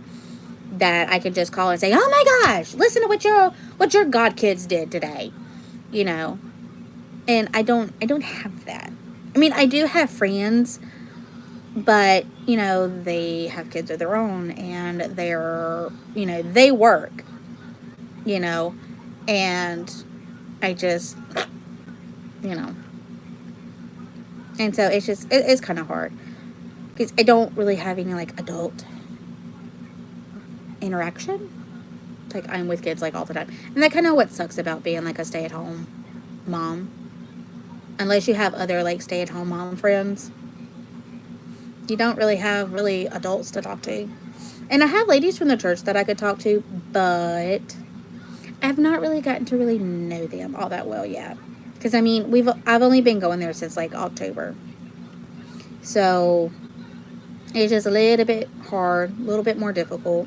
that I can just call and say, oh my gosh, listen to what your god kids did today, and I don't have that. I mean, I do have friends, but they have kids of their own, and they're they work, and I just and so it's kind of hard, because I don't really have any like adult interaction. Like, I'm with kids like all the time, and that kind of what sucks about being like a stay-at-home mom. Unless you have other like stay-at-home mom friends, you don't really have really adults to talk to. And I have ladies from the church that I could talk to, but I have not really gotten to really know them all that well yet. Because I've only been going there since like October, so it's just a little bit hard, a little bit more difficult.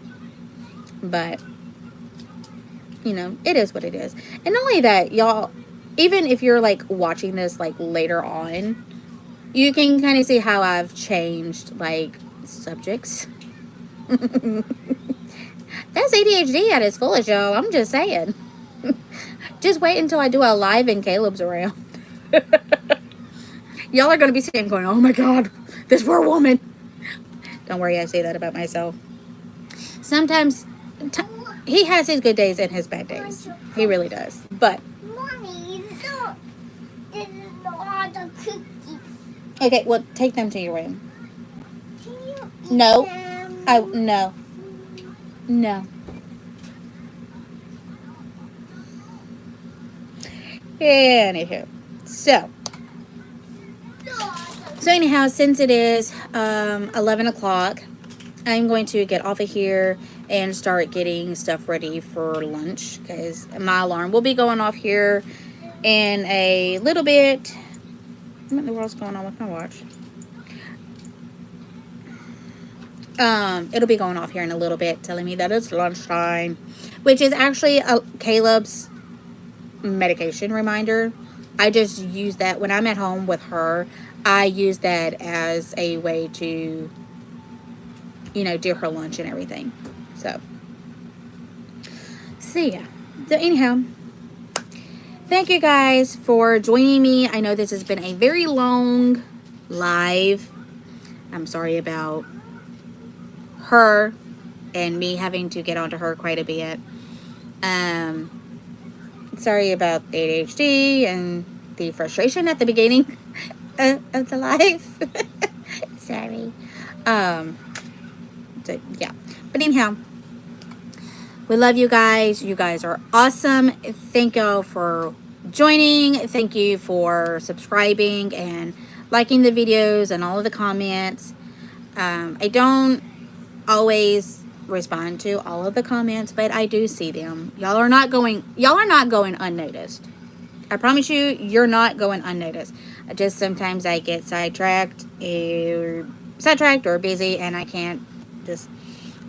But it is what it is. And not only that, y'all, even if you're like watching this like later on, you can kind of see how I've changed like subjects. That's ADHD at its fullest, y'all. I'm just saying. Just wait until I do a live and Caleb's around. Y'all are going to be sitting going, oh my God, this poor woman. Don't worry, I say that about myself. Sometimes he has his good days and his bad days. He really does. But Mommy, look. This is all the cookies. okay, well, take them to your room. Can you eat No. them? No. Anywho, so So anyhow, since it is 11 o'clock, I'm going to get off of here and start getting stuff ready for lunch, because my alarm will be going off here in a little bit. What in the world's going on with my watch? It'll be going off here in a little bit, telling me that it's lunchtime, which is actually Caleb's medication reminder. I just use that when I'm at home with her. I use that as a way to, you know, do her lunch and everything. So yeah. So anyhow, thank you guys for joining me. I know this has been a very long live. I'm sorry about her and me having to get onto her quite a bit. Sorry about the ADHD and the frustration at the beginning of the live. Sorry. So yeah, but anyhow, we love you guys. You guys are awesome. Thank y'all for joining. Thank you for subscribing and liking the videos and all of the comments. I don't always respond to all of the comments, but I do see them. Y'all are not going unnoticed. I promise you, you're not going unnoticed. Sometimes I get sidetracked or busy, and I can't just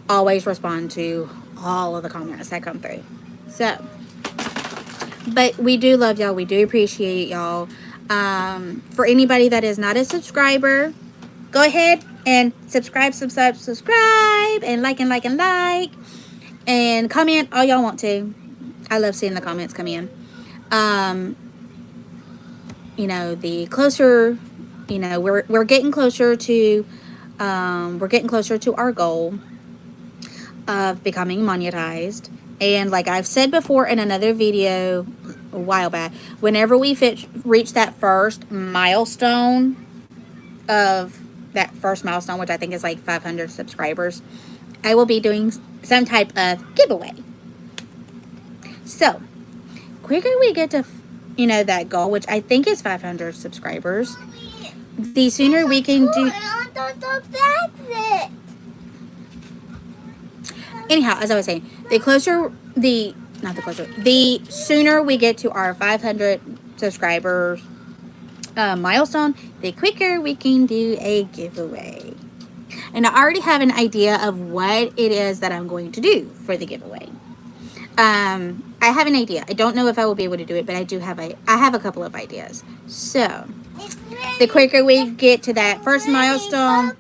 always respond to all of the comments that come through. So, but we do love y'all. We do appreciate y'all. For anybody that is not a subscriber, go ahead and subscribe, and like, and comment all y'all want to. I love seeing the comments come in. You know, the closer, you know, we're getting closer to our goal of becoming monetized. And like I've said before in another video a while back, whenever we reach that first milestone, which I think is like 500 subscribers, I will be doing some type of giveaway. So, quicker we get to, you know, that goal, which I think is 500 subscribers, the sooner we can do. Anyhow, as I was saying, the sooner we get to our 500 subscribers milestone, the quicker we can do a giveaway. And I already have an idea of what it is that I'm going to do for the giveaway. I have an idea. I don't know if I will be able to do it, but I have a couple of ideas. So, the quicker we get to that first milestone,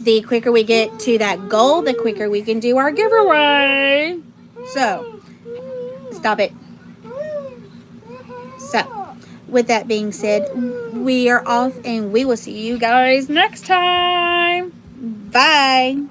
the quicker we get to that goal, the quicker we can do our giveaway. So, stop it. So, with that being said, we are off, and we will see you guys next time. Bye.